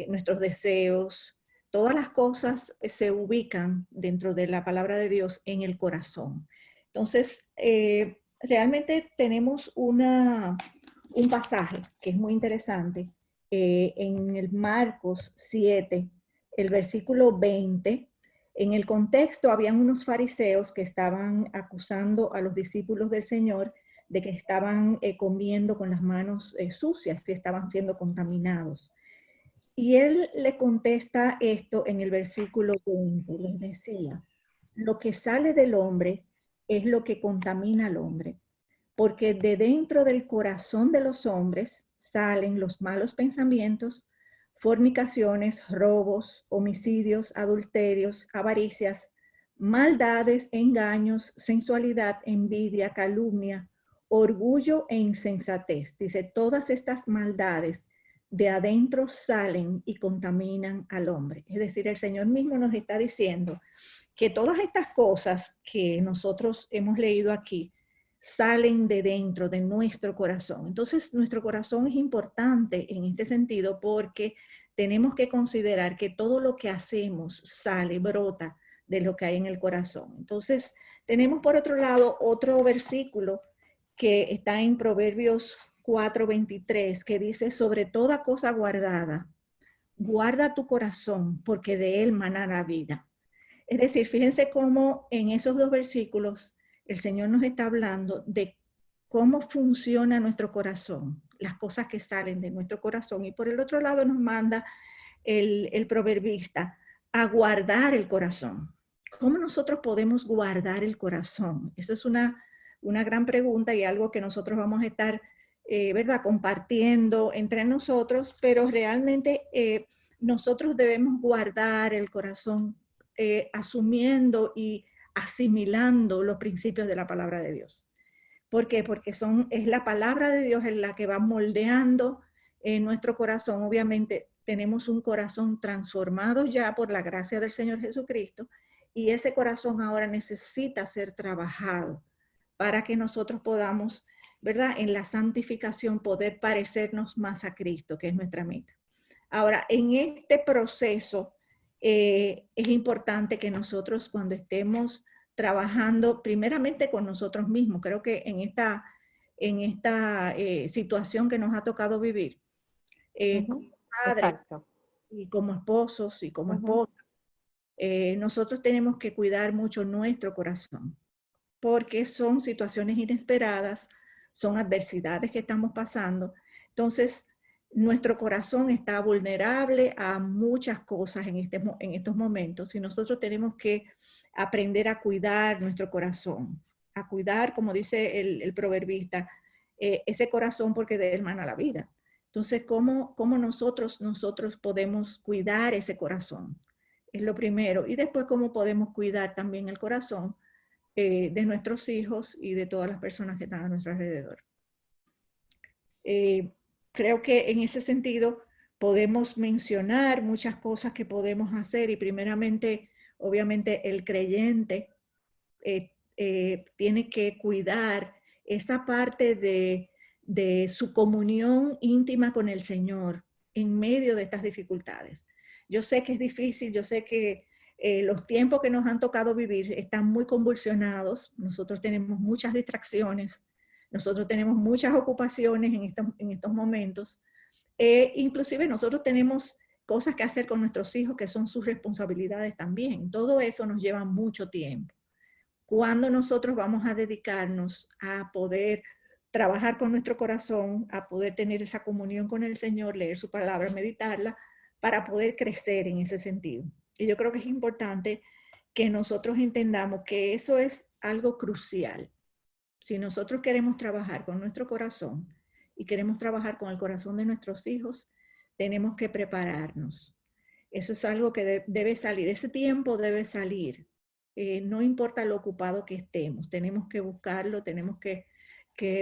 nuestros deseos, todas las cosas se ubican dentro de la palabra de Dios en el corazón. Entonces, realmente tenemos un pasaje que es muy interesante en el Marcos 7, el versículo 20. En el contexto habían unos fariseos que estaban acusando a los discípulos del Señor de que estaban comiendo con las manos sucias, que estaban siendo contaminados. Y él le contesta esto en el versículo 20, les decía, lo que sale del hombre es lo que contamina al hombre, porque de dentro del corazón de los hombres salen los malos pensamientos, fornicaciones, robos, homicidios, adulterios, avaricias, maldades, engaños, sensualidad, envidia, calumnia, orgullo e insensatez. Dice, todas estas maldades de adentro salen y contaminan al hombre. Es decir, el Señor mismo nos está diciendo que todas estas cosas que nosotros hemos leído aquí salen de dentro de nuestro corazón. Entonces, nuestro corazón es importante en este sentido porque tenemos que considerar que todo lo que hacemos sale, brota de lo que hay en el corazón. Entonces, tenemos por otro lado otro versículo que está en Proverbios 4:23, que dice, sobre toda cosa guardada, guarda tu corazón, porque de él mana la vida. Es decir, fíjense cómo en esos dos versículos el Señor nos está hablando de cómo funciona nuestro corazón, las cosas que salen de nuestro corazón. Y por el otro lado nos manda el proverbista a guardar el corazón. ¿Cómo nosotros podemos guardar el corazón? Eso es una gran pregunta y algo que nosotros vamos a estar, ¿verdad?, compartiendo entre nosotros, pero realmente nosotros debemos guardar el corazón asumiendo y asimilando los principios de la palabra de Dios. ¿Por qué? Porque es la palabra de Dios en la que va moldeando nuestro corazón. Obviamente tenemos un corazón transformado ya por la gracia del Señor Jesucristo y ese corazón ahora necesita ser trabajado para que nosotros podamos, ¿verdad?, en la santificación poder parecernos más a Cristo, que es nuestra meta. Ahora, en este proceso es importante que nosotros cuando estemos trabajando primeramente con nosotros mismos, creo que en esta situación que nos ha tocado vivir, como padres Exacto. y como esposos y como Ujú. esposas, nosotros tenemos que cuidar mucho nuestro corazón, porque son situaciones inesperadas, son adversidades que estamos pasando. Entonces, nuestro corazón está vulnerable a muchas cosas en estos momentos y nosotros tenemos que aprender a cuidar nuestro corazón, a cuidar, como dice el proverbista, ese corazón porque de él mana la vida. Entonces, ¿cómo nosotros podemos cuidar ese corazón? Es lo primero. Y después, ¿cómo podemos cuidar también el corazón de nuestros hijos y de todas las personas que están a nuestro alrededor? Creo que en ese sentido podemos mencionar muchas cosas que podemos hacer y primeramente, obviamente, el creyente tiene que cuidar esa parte de su comunión íntima con el Señor en medio de estas dificultades. Yo sé que es difícil, yo sé que los tiempos que nos han tocado vivir están muy convulsionados, nosotros tenemos muchas distracciones, nosotros tenemos muchas ocupaciones en estos momentos, inclusive nosotros tenemos cosas que hacer con nuestros hijos que son sus responsabilidades también. Todo eso nos lleva mucho tiempo. ¿Cuándo nosotros vamos a dedicarnos a poder trabajar con nuestro corazón, a poder tener esa comunión con el Señor, leer su palabra, meditarla, para poder crecer en ese sentido? Y yo creo que es importante que nosotros entendamos que eso es algo crucial. Si nosotros queremos trabajar con nuestro corazón y queremos trabajar con el corazón de nuestros hijos, tenemos que prepararnos. Eso es algo que debe salir, ese tiempo debe salir. No importa lo ocupado que estemos, tenemos que buscarlo, tenemos que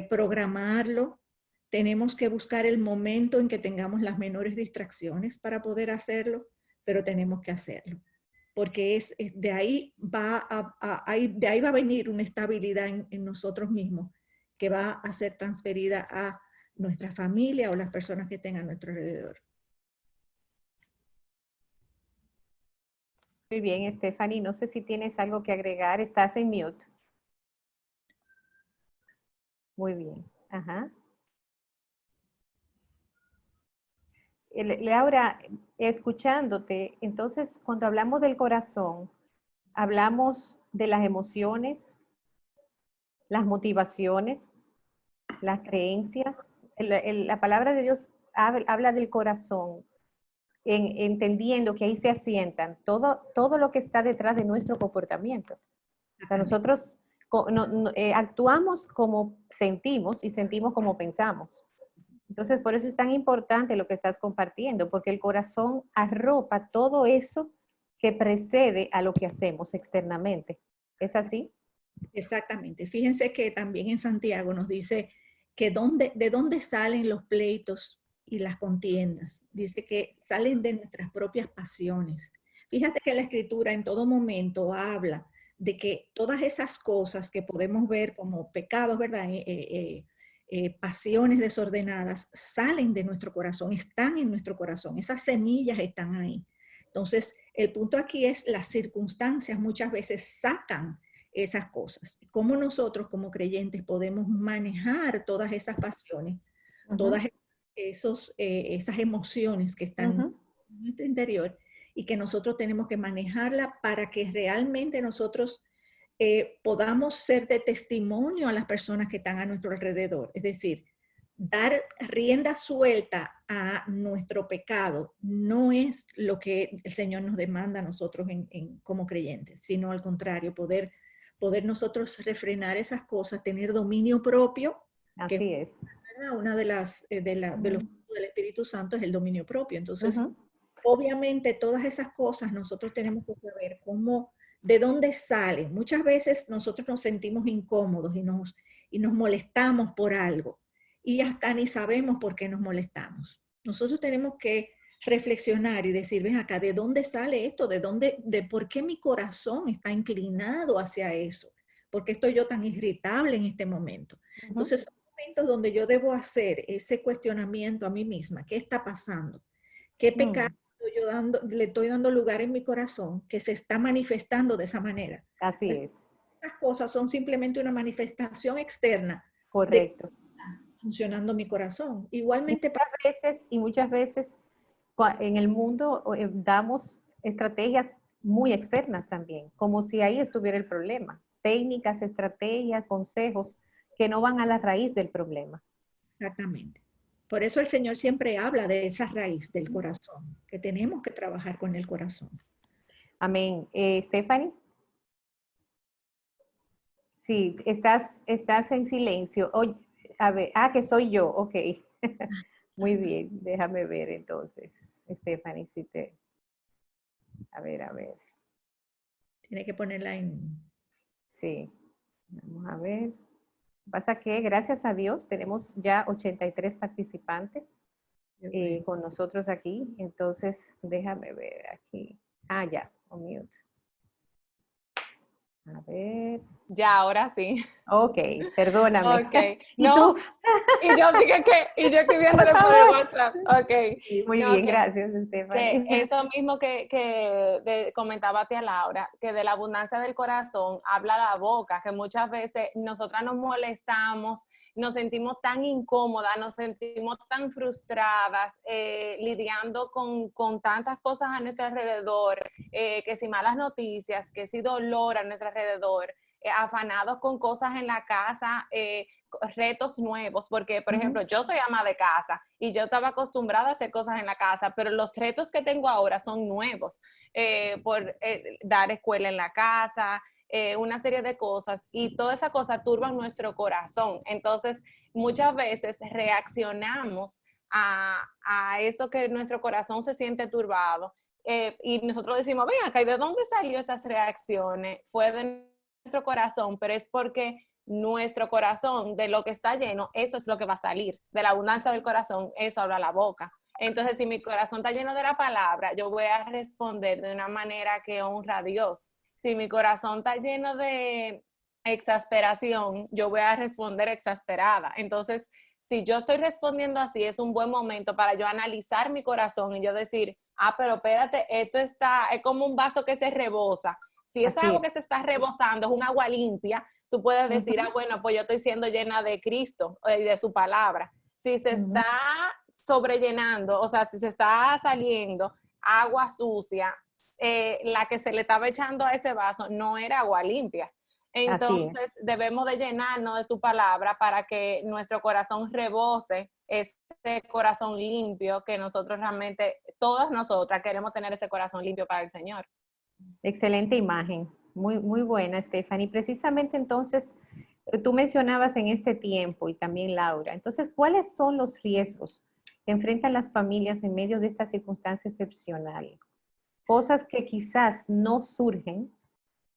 programarlo, tenemos que buscar el momento en que tengamos las menores distracciones para poder hacerlo, pero tenemos que hacerlo porque de ahí de ahí va a venir una estabilidad en nosotros mismos que va a ser transferida a nuestra familia o las personas que tengan a nuestro alrededor. Muy bien, Stephanie, no sé si tienes algo que agregar, estás en mute. Muy bien, ajá. Laura, escuchándote, entonces cuando hablamos del corazón, hablamos de las emociones, las motivaciones, las creencias. La palabra de Dios habla del corazón, entendiendo que ahí se asientan todo lo que está detrás de nuestro comportamiento. O sea, nosotros actuamos como sentimos y sentimos como pensamos. Entonces, por eso es tan importante lo que estás compartiendo, porque el corazón arropa todo eso que precede a lo que hacemos externamente. ¿Es así? Exactamente. Fíjense que también en Santiago nos dice que de dónde salen los pleitos y las contiendas. Dice que salen de nuestras propias pasiones. Fíjate que la Escritura en todo momento habla de que todas esas cosas que podemos ver como pecados, ¿verdad? Pasiones desordenadas, salen de nuestro corazón, están en nuestro corazón. Esas semillas están ahí. Entonces, el punto aquí es las circunstancias muchas veces sacan esas cosas. ¿Cómo nosotros como creyentes podemos manejar todas esas pasiones, todas esas emociones que están en nuestro interior y que nosotros tenemos que manejarla para que realmente nosotros podamos ser de testimonio a las personas que están a nuestro alrededor? Es decir, dar rienda suelta a nuestro pecado no es lo que el Señor nos demanda a nosotros como creyentes, sino al contrario, poder nosotros refrenar esas cosas, tener dominio propio, que Así es. ¿verdad? Una de los frutos del Espíritu Santo es el dominio propio. Entonces, obviamente todas esas cosas nosotros tenemos que saber de dónde salen. Muchas veces nosotros nos sentimos incómodos y nos molestamos por algo y hasta ni sabemos por qué nos molestamos. Nosotros tenemos que reflexionar y decir, ven acá, ¿de dónde sale esto? ¿De por qué mi corazón está inclinado hacia eso? ¿Por qué estoy yo tan irritable en este momento? Entonces, son momentos donde yo debo hacer ese cuestionamiento a mí misma. ¿Qué está pasando? ¿Qué pecado le estoy dando lugar en mi corazón que se está manifestando de esa manera? Así es. Estas cosas son simplemente una manifestación externa de Correcto. funcionando mi corazón. Igualmente pasa. Y muchas veces en el mundo damos estrategias muy externas también, como si ahí estuviera el problema. Técnicas, estrategias, consejos que no van a la raíz del problema. Exactamente. Por eso el Señor siempre habla de esa raíz del corazón, que tenemos que trabajar con el corazón. Amén. Stephanie. Sí, estás en silencio. Oye, a ver, que soy yo, ok. Muy bien, déjame ver entonces, Stephanie, si te... A ver, a ver. Tiene que ponerla en... Sí, vamos a ver. Pasa que, gracias a Dios, tenemos ya 83 participantes con nosotros aquí. Entonces, déjame ver aquí. Ya, on mute. A ver. Ya, ahora sí. Ok, perdóname. Ok. ¿Y No, tú? y yo dije y yo escribiéndole por el WhatsApp. Ok. Sí, muy No, bien, gracias, que Stephanie. eso mismo que comentaba tía Laura, que de la abundancia del corazón habla la boca, que muchas veces nosotras nos molestamos, nos sentimos tan incómodas, nos sentimos tan frustradas, lidiando con tantas cosas a nuestro alrededor, que si malas noticias, que si dolor a nuestro alrededor, afanados con cosas en la casa, retos nuevos, porque por ejemplo yo soy ama de casa y yo estaba acostumbrada a hacer cosas en la casa, pero los retos que tengo ahora son nuevos, por dar escuela en la casa, una serie de cosas, y toda esa cosa turba nuestro corazón. Entonces muchas veces reaccionamos a eso que nuestro corazón se siente turbado, y nosotros decimos, ven acá, ¿y de dónde salió esas reacciones? Fue de nuestro corazón, pero es porque nuestro corazón, de lo que está lleno, eso es lo que va a salir. De la abundancia del corazón, eso habla la boca. Entonces, si mi corazón está lleno de la palabra, yo voy a responder de una manera que honra a Dios. Si mi corazón está lleno de exasperación, yo voy a responder exasperada. Entonces, si yo estoy respondiendo así, es un buen momento para yo analizar mi corazón y yo decir, pero espérate, es como un vaso que se rebosa. Si es Así agua es. que se está rebosando, es un agua limpia, tú puedes decir, Ujú, bueno, pues yo estoy siendo llena de Cristo y de su palabra. Si se ujú. está sobrellenando, o sea, si se está saliendo agua sucia, la que se le estaba echando a ese vaso no era agua limpia. Así es. Entonces debemos de llenarnos de su palabra para que nuestro corazón rebose ese corazón limpio que nosotros realmente, todas nosotras queremos tener ese corazón limpio para el Señor. Excelente imagen, muy, muy buena, Stephanie. Precisamente entonces, tú mencionabas en este tiempo y también Laura, entonces, ¿cuáles son los riesgos que enfrentan las familias en medio de esta circunstancia excepcional? Cosas que quizás no surgen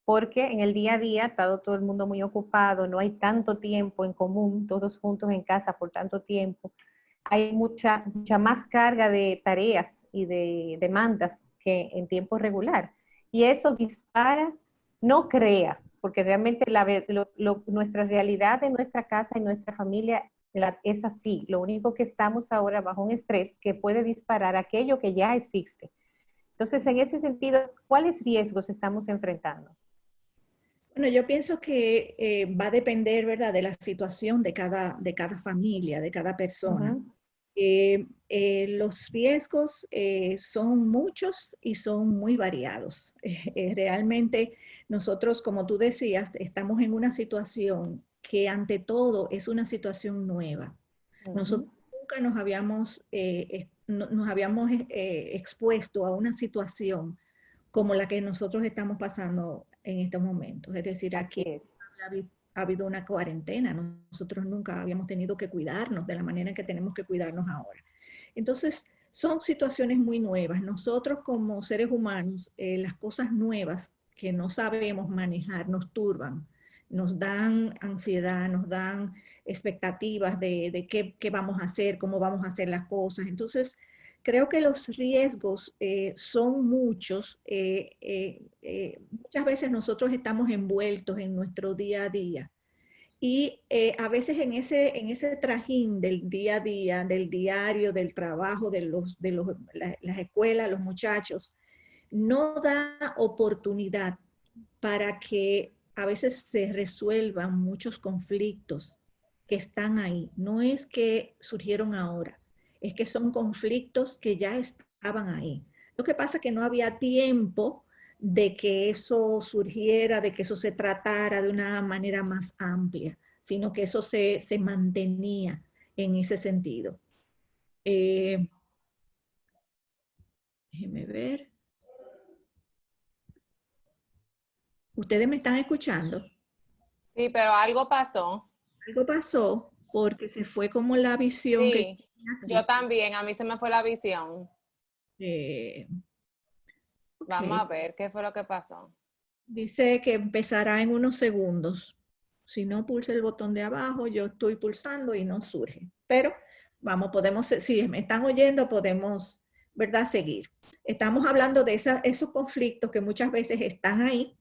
porque en el día a día está todo el mundo muy ocupado, no hay tanto tiempo en común, todos juntos en casa por tanto tiempo. Hay mucha más carga de tareas y de demandas que en tiempo regular. Y eso dispara, no crea, porque realmente nuestra realidad en nuestra casa y nuestra familia es así. Lo único que estamos ahora bajo un estrés que puede disparar aquello que ya existe. Entonces, en ese sentido, ¿cuáles riesgos estamos enfrentando? Bueno, yo pienso que va a depender, ¿verdad?, de la situación de cada familia, de cada persona. Ujú. Los riesgos son muchos y son muy variados. Realmente nosotros, como tú decías, estamos en una situación que ante todo es una situación nueva. Ujú. Nosotros nunca nos habíamos expuesto a una situación como la que nosotros estamos pasando en estos momentos. Es decir, Así aquí es. ha habido una cuarentena. Nosotros nunca habíamos tenido que cuidarnos de la manera en que tenemos que cuidarnos ahora. Entonces, son situaciones muy nuevas. Nosotros como seres humanos, las cosas nuevas que no sabemos manejar nos turban, nos dan ansiedad, nos dan expectativas de qué vamos a hacer, cómo vamos a hacer las cosas. Entonces, creo que los riesgos son muchos. Muchas veces nosotros estamos envueltos en nuestro día a día y a veces en ese trajín del día a día, del diario, del trabajo, las escuelas, los muchachos, no da oportunidad para que a veces se resuelvan muchos conflictos que están ahí. No es que surgieron ahora, es que son conflictos que ya estaban ahí. Lo que pasa es que no había tiempo de que eso surgiera, de que eso se tratara de una manera más amplia, sino que eso se mantenía en ese sentido. Déjenme ver. ¿Ustedes me están escuchando? Sí, pero algo pasó. Algo pasó porque se fue como la visión que Sí, yo tenía yo aquí. también, a mí se me fue la visión. Eh, Vamos a ok. ver qué fue lo que pasó. Dice que empezará en unos segundos. Si no pulsa el botón de abajo, yo estoy pulsando y no surge. Pero vamos, si me están oyendo, podemos, ¿verdad?, seguir. Estamos hablando de esos conflictos que muchas veces están ahí,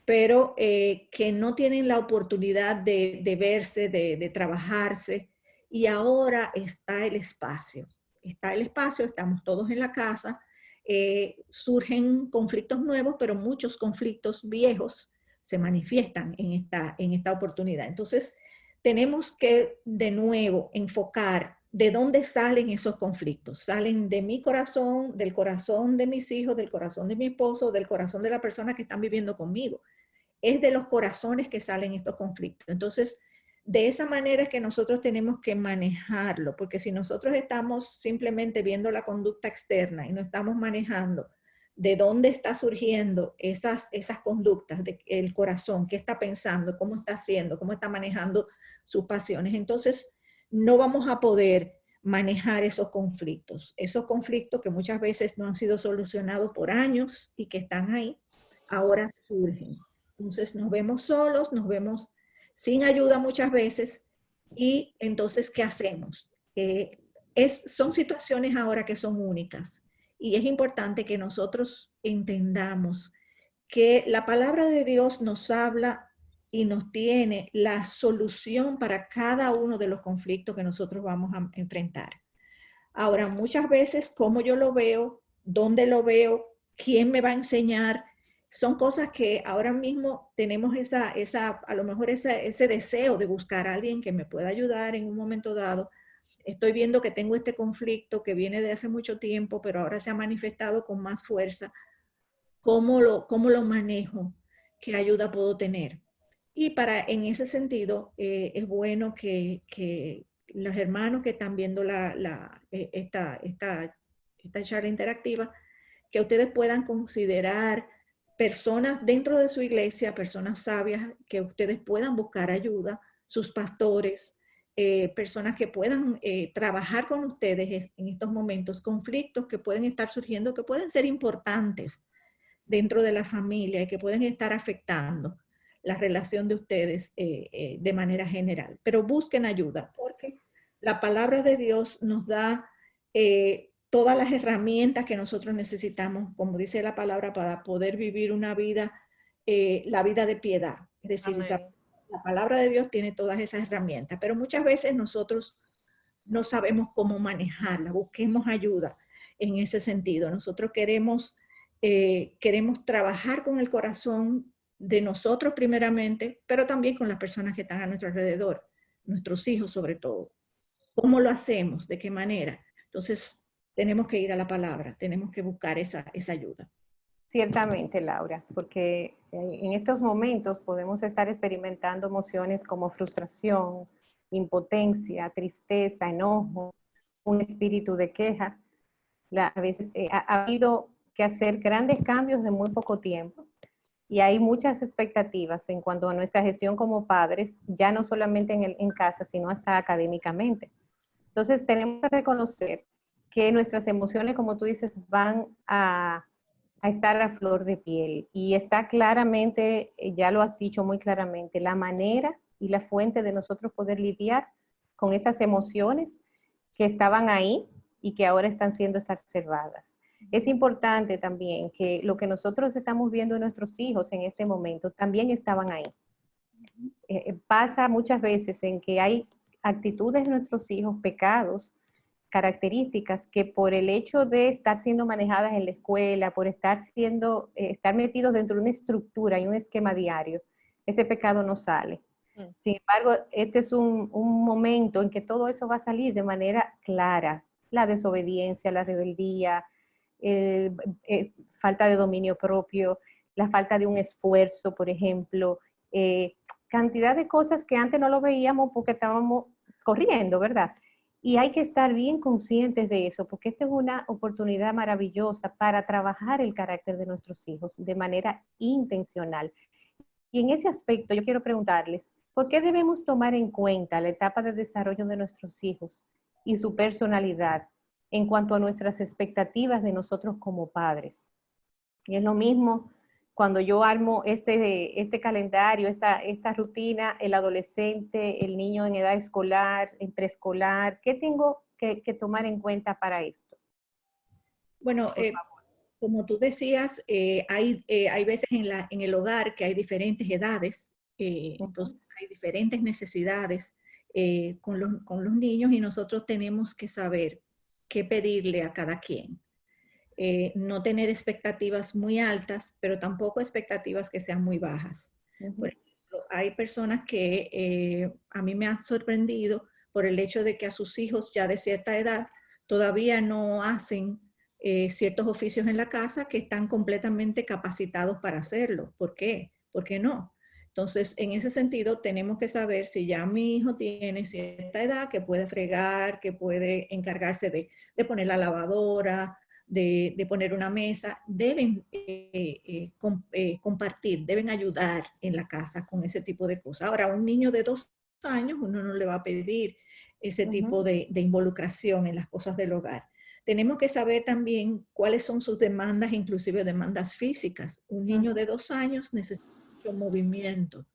pero que no tienen la oportunidad de verse, de trabajarse. Y ahora está el espacio. Está el espacio, estamos todos en la casa, surgen conflictos nuevos, pero muchos conflictos viejos se manifiestan en esta oportunidad. Entonces, tenemos que de nuevo enfocar de dónde salen esos conflictos. Salen de mi corazón, del corazón de mis hijos, del corazón de mi esposo, del corazón de la persona que están viviendo conmigo. Es de los corazones que salen estos conflictos. Entonces, de esa manera es que nosotros tenemos que manejarlo, porque si nosotros estamos simplemente viendo la conducta externa y no estamos manejando de dónde está surgiendo esas conductas, el corazón, qué está pensando, cómo está haciendo, cómo está manejando sus pasiones, entonces no vamos a poder manejar esos conflictos que muchas veces no han sido solucionados por años y que están ahí, ahora surgen. Entonces nos vemos solos, nos vemos sin ayuda muchas veces y entonces, ¿qué hacemos? Son situaciones ahora que son únicas y es importante que nosotros entendamos que la palabra de Dios nos habla y nos tiene la solución para cada uno de los conflictos que nosotros vamos a enfrentar. Ahora, muchas veces, cómo yo lo veo, dónde lo veo, quién me va a enseñar, son cosas que ahora mismo tenemos a lo mejor ese deseo de buscar a alguien que me pueda ayudar en un momento dado. Estoy viendo que tengo este conflicto que viene de hace mucho tiempo, pero ahora se ha manifestado con más fuerza. ¿Cómo lo manejo? ¿Qué ayuda puedo tener? Y en ese sentido, es bueno que los hermanos que están viendo esta charla interactiva, que ustedes puedan considerar personas dentro de su iglesia, personas sabias, que ustedes puedan buscar ayuda, sus pastores, personas que puedan trabajar con ustedes en estos momentos, conflictos que pueden estar surgiendo, que pueden ser importantes dentro de la familia y que pueden estar afectando la relación de ustedes de manera general. Pero busquen ayuda, porque la palabra de Dios nos da todas las herramientas que nosotros necesitamos, como dice la palabra, para poder vivir una vida, la vida de piedad. Es decir, la palabra de Dios tiene todas esas herramientas, pero muchas veces nosotros no sabemos cómo manejarla. Busquemos ayuda en ese sentido. Nosotros queremos trabajar con el corazón de nosotros primeramente, pero también con las personas que están a nuestro alrededor, nuestros hijos sobre todo. ¿Cómo lo hacemos? ¿De qué manera? Entonces, tenemos que ir a la palabra, tenemos que buscar esa ayuda. Ciertamente, Laura, porque en estos momentos podemos estar experimentando emociones como frustración, impotencia, tristeza, enojo, un espíritu de queja. A veces ha habido que hacer grandes cambios en muy poco tiempo y hay muchas expectativas en cuanto a nuestra gestión como padres, ya no solamente en casa, sino hasta académicamente. Entonces tenemos que reconocer que nuestras emociones, como tú dices, van a estar a flor de piel y está claramente, ya lo has dicho muy claramente, la manera y la fuente de nosotros poder lidiar con esas emociones que estaban ahí y que ahora están siendo exacerbadas. Es importante también que lo que nosotros estamos viendo en nuestros hijos en este momento también estaban ahí. Pasa muchas veces en que hay actitudes de nuestros hijos, pecados, características que por el hecho de estar siendo manejadas en la escuela, por estar metidos dentro de una estructura y un esquema diario, ese pecado no sale. Sin embargo, este es un momento en que todo eso va a salir de manera clara. La desobediencia, la rebeldía, falta de dominio propio, la falta de un esfuerzo, por ejemplo, cantidad de cosas que antes no lo veíamos porque estábamos corriendo, ¿verdad? Y hay que estar bien conscientes de eso, porque esta es una oportunidad maravillosa para trabajar el carácter de nuestros hijos de manera intencional. Y en ese aspecto yo quiero preguntarles, ¿por qué debemos tomar en cuenta la etapa de desarrollo de nuestros hijos y su personalidad en cuanto a nuestras expectativas de nosotros como padres? Y es lo mismo cuando yo armo este calendario, esta rutina, el adolescente, el niño en edad escolar, en preescolar, ¿qué tengo que tomar en cuenta para esto? Bueno, como tú decías, hay veces en el hogar que hay diferentes edades, entonces hay diferentes necesidades con los niños y nosotros tenemos que saber qué pedirle a cada quien. No tener expectativas muy altas, pero tampoco expectativas que sean muy bajas. Por ejemplo, hay personas que a mí me han sorprendido por el hecho de que a sus hijos ya de cierta edad todavía no hacen ciertos oficios en la casa que están completamente capacitados para hacerlo. ¿Por qué? ¿Por qué no? Entonces, en ese sentido, tenemos que saber si ya mi hijo tiene cierta edad, que puede fregar, que puede encargarse de poner la lavadora, de poner una mesa, deben compartir, deben ayudar en la casa con ese tipo de cosas. Ahora, a un niño de 2 años, uno no le va a pedir ese tipo de involucración en las cosas del hogar. Tenemos que saber también cuáles son sus demandas, inclusive demandas físicas. Un niño de 2 años necesita mucho movimiento.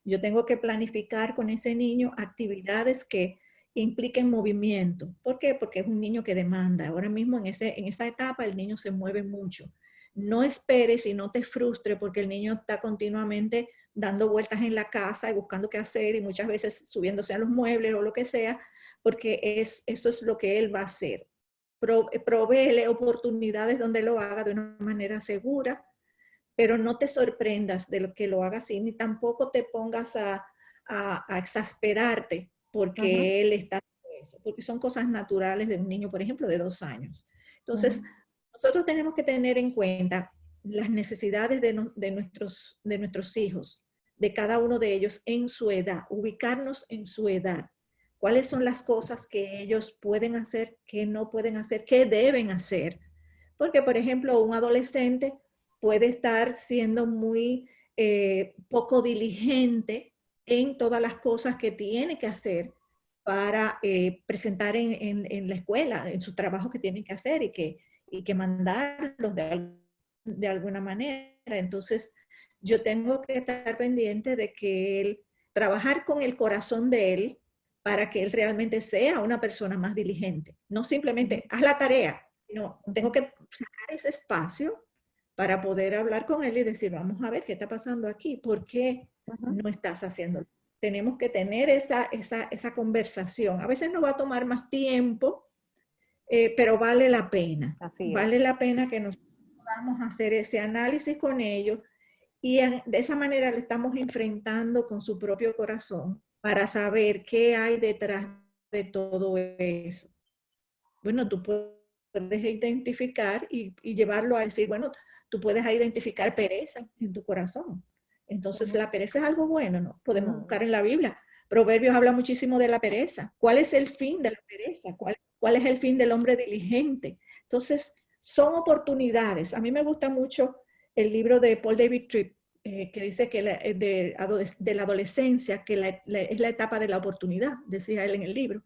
Yo tengo que planificar con ese niño actividades que impliquen movimiento. ¿Por qué? Porque es un niño que demanda. Ahora mismo en esa etapa el niño se mueve mucho. No esperes y no te frustres porque el niño está continuamente dando vueltas en la casa y buscando qué hacer y muchas veces subiéndose a los muebles o lo que sea, porque eso es lo que él va a hacer. Provéele oportunidades donde lo haga de una manera segura, pero no te sorprendas de lo que lo haga así, ni tampoco te pongas a exasperarte porque él está haciendo eso, porque son cosas naturales de un niño, por ejemplo, de 2 años. Entonces, nosotros tenemos que tener en cuenta las necesidades de nuestros hijos, de cada uno de ellos en su edad, ubicarnos en su edad. ¿Cuáles son las cosas que ellos pueden hacer, que no pueden hacer, que deben hacer? Porque, por ejemplo, un adolescente puede estar siendo muy poco diligente en todas las cosas que tiene que hacer para presentar en la escuela, en sus trabajos que tienen que hacer y que mandarlos de alguna manera. Entonces, yo tengo que estar pendiente de que él, trabajar con el corazón de él para que él realmente sea una persona más diligente. No simplemente, haz la tarea, no, tengo que sacar ese espacio para poder hablar con él y decir, vamos a ver qué está pasando aquí, ¿por qué no estás haciéndolo? Tenemos que tener esa conversación. A veces nos va a tomar más tiempo, pero vale la pena. Así es. Vale la pena que nos podamos hacer ese análisis con ellos y de esa manera le estamos enfrentando con su propio corazón para saber qué hay detrás de todo eso. Bueno, tú puedes identificar y llevarlo a decir, bueno, tú puedes identificar pereza en tu corazón. Entonces, la pereza es algo bueno, ¿no? Podemos buscar en la Biblia. Proverbios habla muchísimo de la pereza. ¿Cuál es el fin de la pereza? ¿Cuál es el fin del hombre diligente? Entonces, son oportunidades. A mí me gusta mucho el libro de Paul David Tripp, que dice que de la adolescencia, que es la etapa de la oportunidad, decía él en el libro.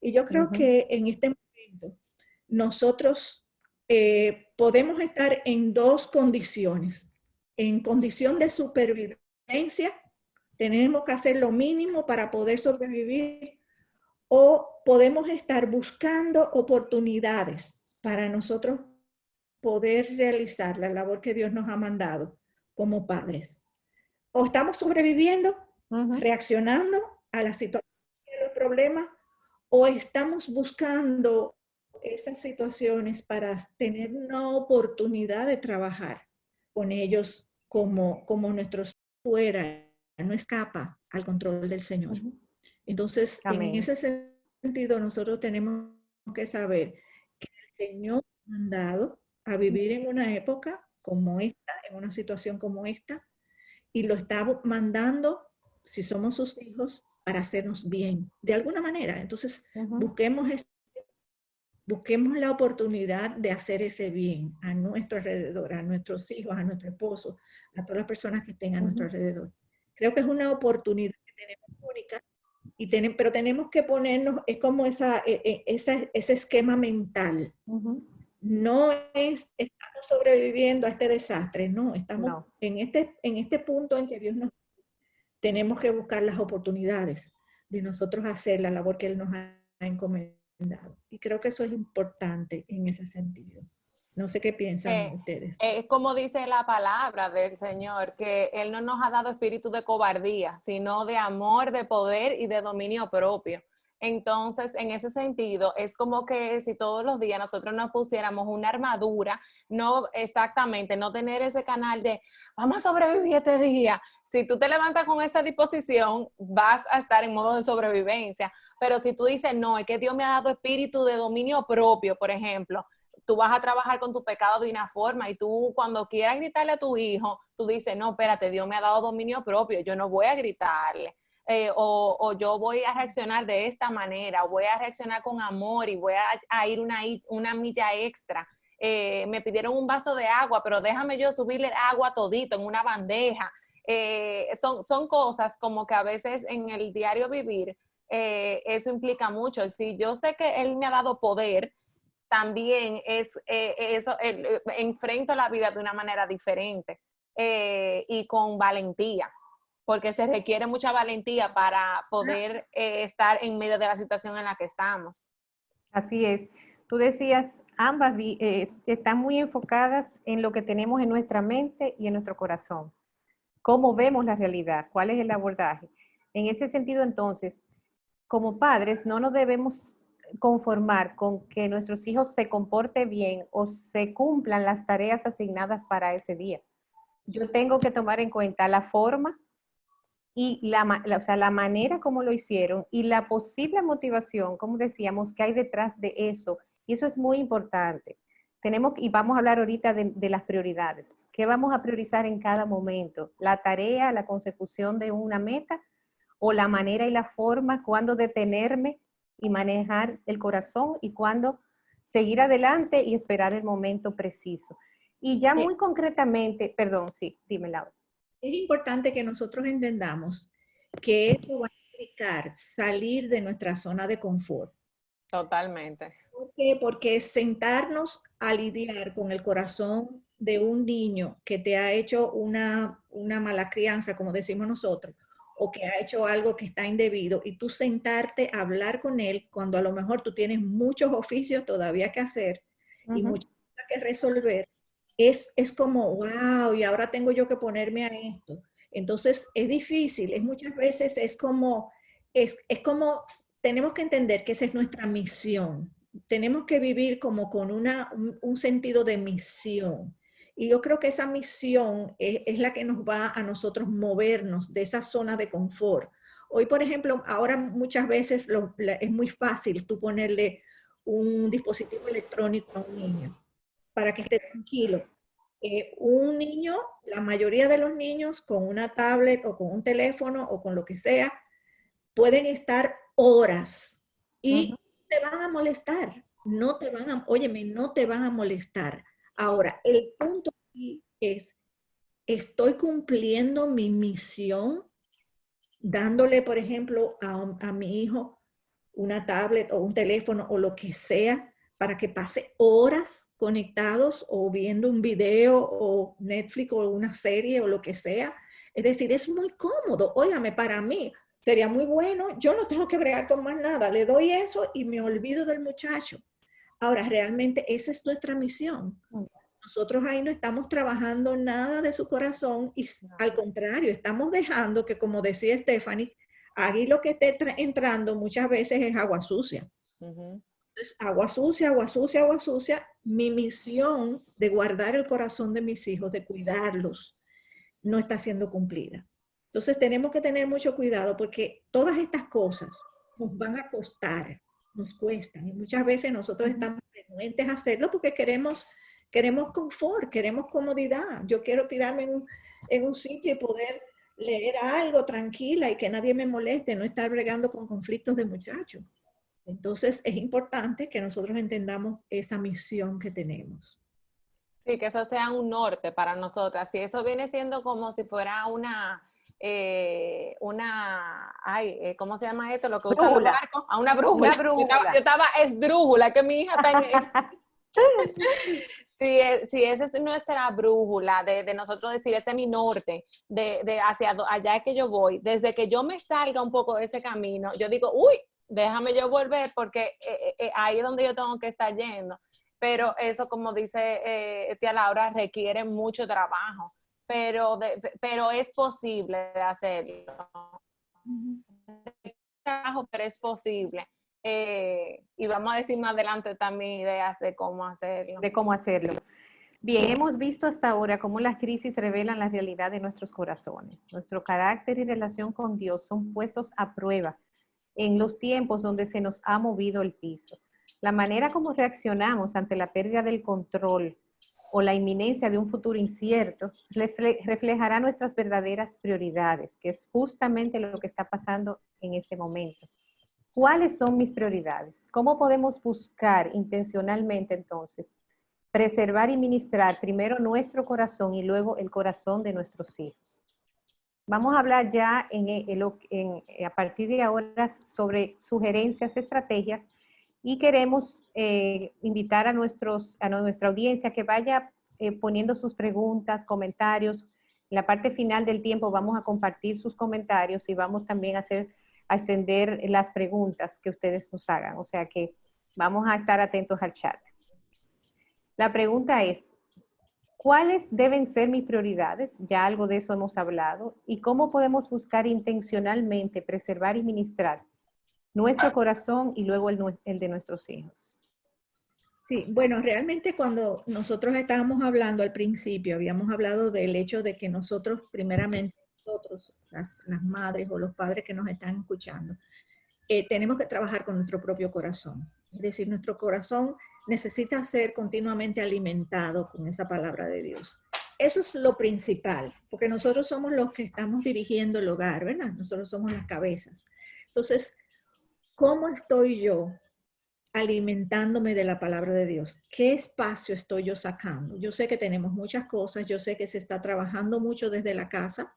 Y yo creo que en este momento nosotros podemos estar en 2 condiciones. En condición de supervivencia, tenemos que hacer lo mínimo para poder sobrevivir, o podemos estar buscando oportunidades para nosotros poder realizar la labor que Dios nos ha mandado como padres. O estamos sobreviviendo, reaccionando a la situación y a los problemas, o estamos buscando esas situaciones para tener una oportunidad de trabajar con ellos como nuestros fuera, no escapa al control del Señor. Entonces, Amén. en ese sentido, nosotros tenemos que saber que el Señor nos ha mandado a vivir en una época como esta, en una situación como esta, y lo está mandando, si somos sus hijos, para hacernos bien, de alguna manera. Entonces, busquemos la oportunidad de hacer ese bien a nuestro alrededor, a nuestros hijos, a nuestro esposo, a todas las personas que estén a nuestro alrededor. Creo que es una oportunidad que tenemos única, pero tenemos que ponernos, es como ese esquema mental. No estamos sobreviviendo a este desastre, no, estamos en este punto en que Dios nos... Tenemos que buscar las oportunidades de nosotros hacer la labor que Él nos ha encomendado. Y creo que eso es importante en ese sentido. No sé qué piensan ustedes. Como dice la palabra del Señor, que Él no nos ha dado espíritu de cobardía, sino de amor, de poder y de dominio propio. Entonces, en ese sentido, es como que si todos los días nosotros nos pusiéramos una armadura, no exactamente, no tener ese canal de vamos a sobrevivir este día. Si tú te levantas con esa disposición, vas a estar en modo de sobrevivencia. Pero si tú dices, no, es que Dios me ha dado espíritu de dominio propio, por ejemplo, tú vas a trabajar con tu pecado de una forma y tú cuando quieras gritarle a tu hijo, tú dices, no, espérate, Dios me ha dado dominio propio, yo no voy a gritarle. O yo voy a reaccionar de esta manera, o voy a reaccionar con amor y voy a ir una milla extra. Me pidieron un vaso de agua, pero déjame yo subirle agua todito en una bandeja. Son cosas como que a veces en el diario vivir, eso implica mucho. Si yo sé que Él me ha dado poder, también enfrento la vida de una manera diferente y con valentía, porque se requiere mucha valentía para poder estar en medio de la situación en la que estamos. Así es. Tú decías, ambas están muy enfocadas en lo que tenemos en nuestra mente y en nuestro corazón. cómo vemos la realidad, cuál es el abordaje. En ese sentido, entonces, como padres, no nos debemos conformar con que nuestros hijos se comporten bien o se cumplan las tareas asignadas para ese día. Yo tengo que tomar en cuenta la forma y o sea, la manera como lo hicieron y la posible motivación, como decíamos, que hay detrás de eso. Y eso es muy importante. Y vamos a hablar ahorita de las prioridades. ¿Qué vamos a priorizar en cada momento? ¿La tarea, la consecución de una meta o la manera y la forma, cuándo detenerme y manejar el corazón y cuándo seguir adelante y esperar el momento preciso? Y ya muy concretamente, perdón, sí, dime, Laura. Es importante que nosotros entendamos que eso va a implicar salir de nuestra zona de confort. Totalmente. ¿Por qué? Porque sentarnos a lidiar con el corazón de un niño que te ha hecho una mala crianza, como decimos nosotros, o que ha hecho algo que está indebido, y tú sentarte a hablar con él cuando a lo mejor tú tienes muchos oficios todavía que hacer y muchas cosas que resolver, es como, wow, y ahora tengo yo que ponerme a esto. Entonces es difícil, muchas veces es como, tenemos que entender que esa es nuestra misión. Tenemos que vivir como con un sentido de misión. Y yo creo que esa misión es la que nos va a nosotros movernos de esa zona de confort. Hoy, por ejemplo, ahora muchas veces es muy fácil tú ponerle un dispositivo electrónico a un niño para que esté tranquilo. Un niño, la mayoría de los niños con una tablet o con un teléfono o con lo que sea, pueden estar horas y te van a molestar. No te van a, óyeme, no te van a molestar. Ahora, el punto aquí es, ¿estoy cumpliendo mi misión dándole, por ejemplo, a mi hijo una tablet o un teléfono o lo que sea para que pase horas conectados o viendo un video o Netflix o una serie o lo que sea? Es decir, es muy cómodo. Óigame, para mí sería muy bueno. Yo no tengo que bregar con más nada. Le doy eso y me olvido del muchacho. Ahora, realmente esa es nuestra misión. Nosotros ahí no estamos trabajando nada de su corazón y al contrario, estamos dejando que, como decía Stephanie, ahí lo que esté entrando muchas veces es agua sucia. Entonces, agua sucia, agua sucia, agua sucia. Mi misión de guardar el corazón de mis hijos, de cuidarlos, no está siendo cumplida. Entonces, tenemos que tener mucho cuidado porque todas estas cosas nos van a costar, nos cuestan. Y muchas veces nosotros estamos renuentes a hacerlo porque queremos confort, queremos comodidad. Yo quiero tirarme en un sitio y poder leer algo tranquila y que nadie me moleste, no estar bregando con conflictos de muchachos. Entonces es importante que nosotros entendamos esa misión que tenemos. Sí, que eso sea un norte para nosotras. Si eso viene siendo como si fuera ¿cómo se llama esto? Lo que usan los barcos, a una brújula. Una brújula. Yo estaba esdrújula, que mi hija está en... Si esa es nuestra brújula de nosotros decir, este es mi norte, de hacia allá es que yo voy, desde que yo me salga un poco de ese camino, yo digo, uy, déjame yo volver porque ahí es donde yo tengo que estar yendo. Pero eso, como dice tía Laura, requiere mucho trabajo, pero es posible de hacerlo. Trabajo, pero es posible. Y vamos a decir más adelante también ideas de cómo hacerlo. De cómo hacerlo. Bien, hemos visto hasta ahora cómo las crisis revelan la realidad de nuestros corazones. Nuestro carácter y relación con Dios son puestos a prueba en los tiempos donde se nos ha movido el piso. La manera como reaccionamos ante la pérdida del control o la inminencia de un futuro incierto reflejará nuestras verdaderas prioridades, que es justamente lo que está pasando en este momento. ¿Cuáles son mis prioridades? ¿Cómo podemos buscar intencionalmente entonces preservar y ministrar primero nuestro corazón y luego el corazón de nuestros hijos? Vamos a hablar ya a partir de ahora sobre sugerencias, estrategias, y queremos invitar a nuestra audiencia que vaya poniendo sus preguntas, comentarios. En la parte final del tiempo vamos a compartir sus comentarios y vamos también a extender las preguntas que ustedes nos hagan. O sea que vamos a estar atentos al chat. La pregunta es, ¿Cuáles deben ser mis prioridades? Ya algo de eso hemos hablado. ¿Y cómo podemos buscar intencionalmente preservar y ministrar nuestro corazón y luego el de nuestros hijos? Sí, bueno, realmente cuando nosotros estábamos hablando al principio, habíamos hablado del hecho de que nosotros, primeramente, nosotros, las madres o los padres que nos están escuchando, tenemos que trabajar con nuestro propio corazón. Es decir, nuestro corazón necesita ser continuamente alimentado con esa palabra de Dios. Eso es lo principal, porque nosotros somos los que estamos dirigiendo el hogar, ¿verdad? Nosotros somos las cabezas. Entonces, ¿cómo estoy yo alimentándome de la palabra de Dios? ¿Qué espacio estoy yo sacando? Yo sé que tenemos muchas cosas, yo sé que se está trabajando mucho desde la casa,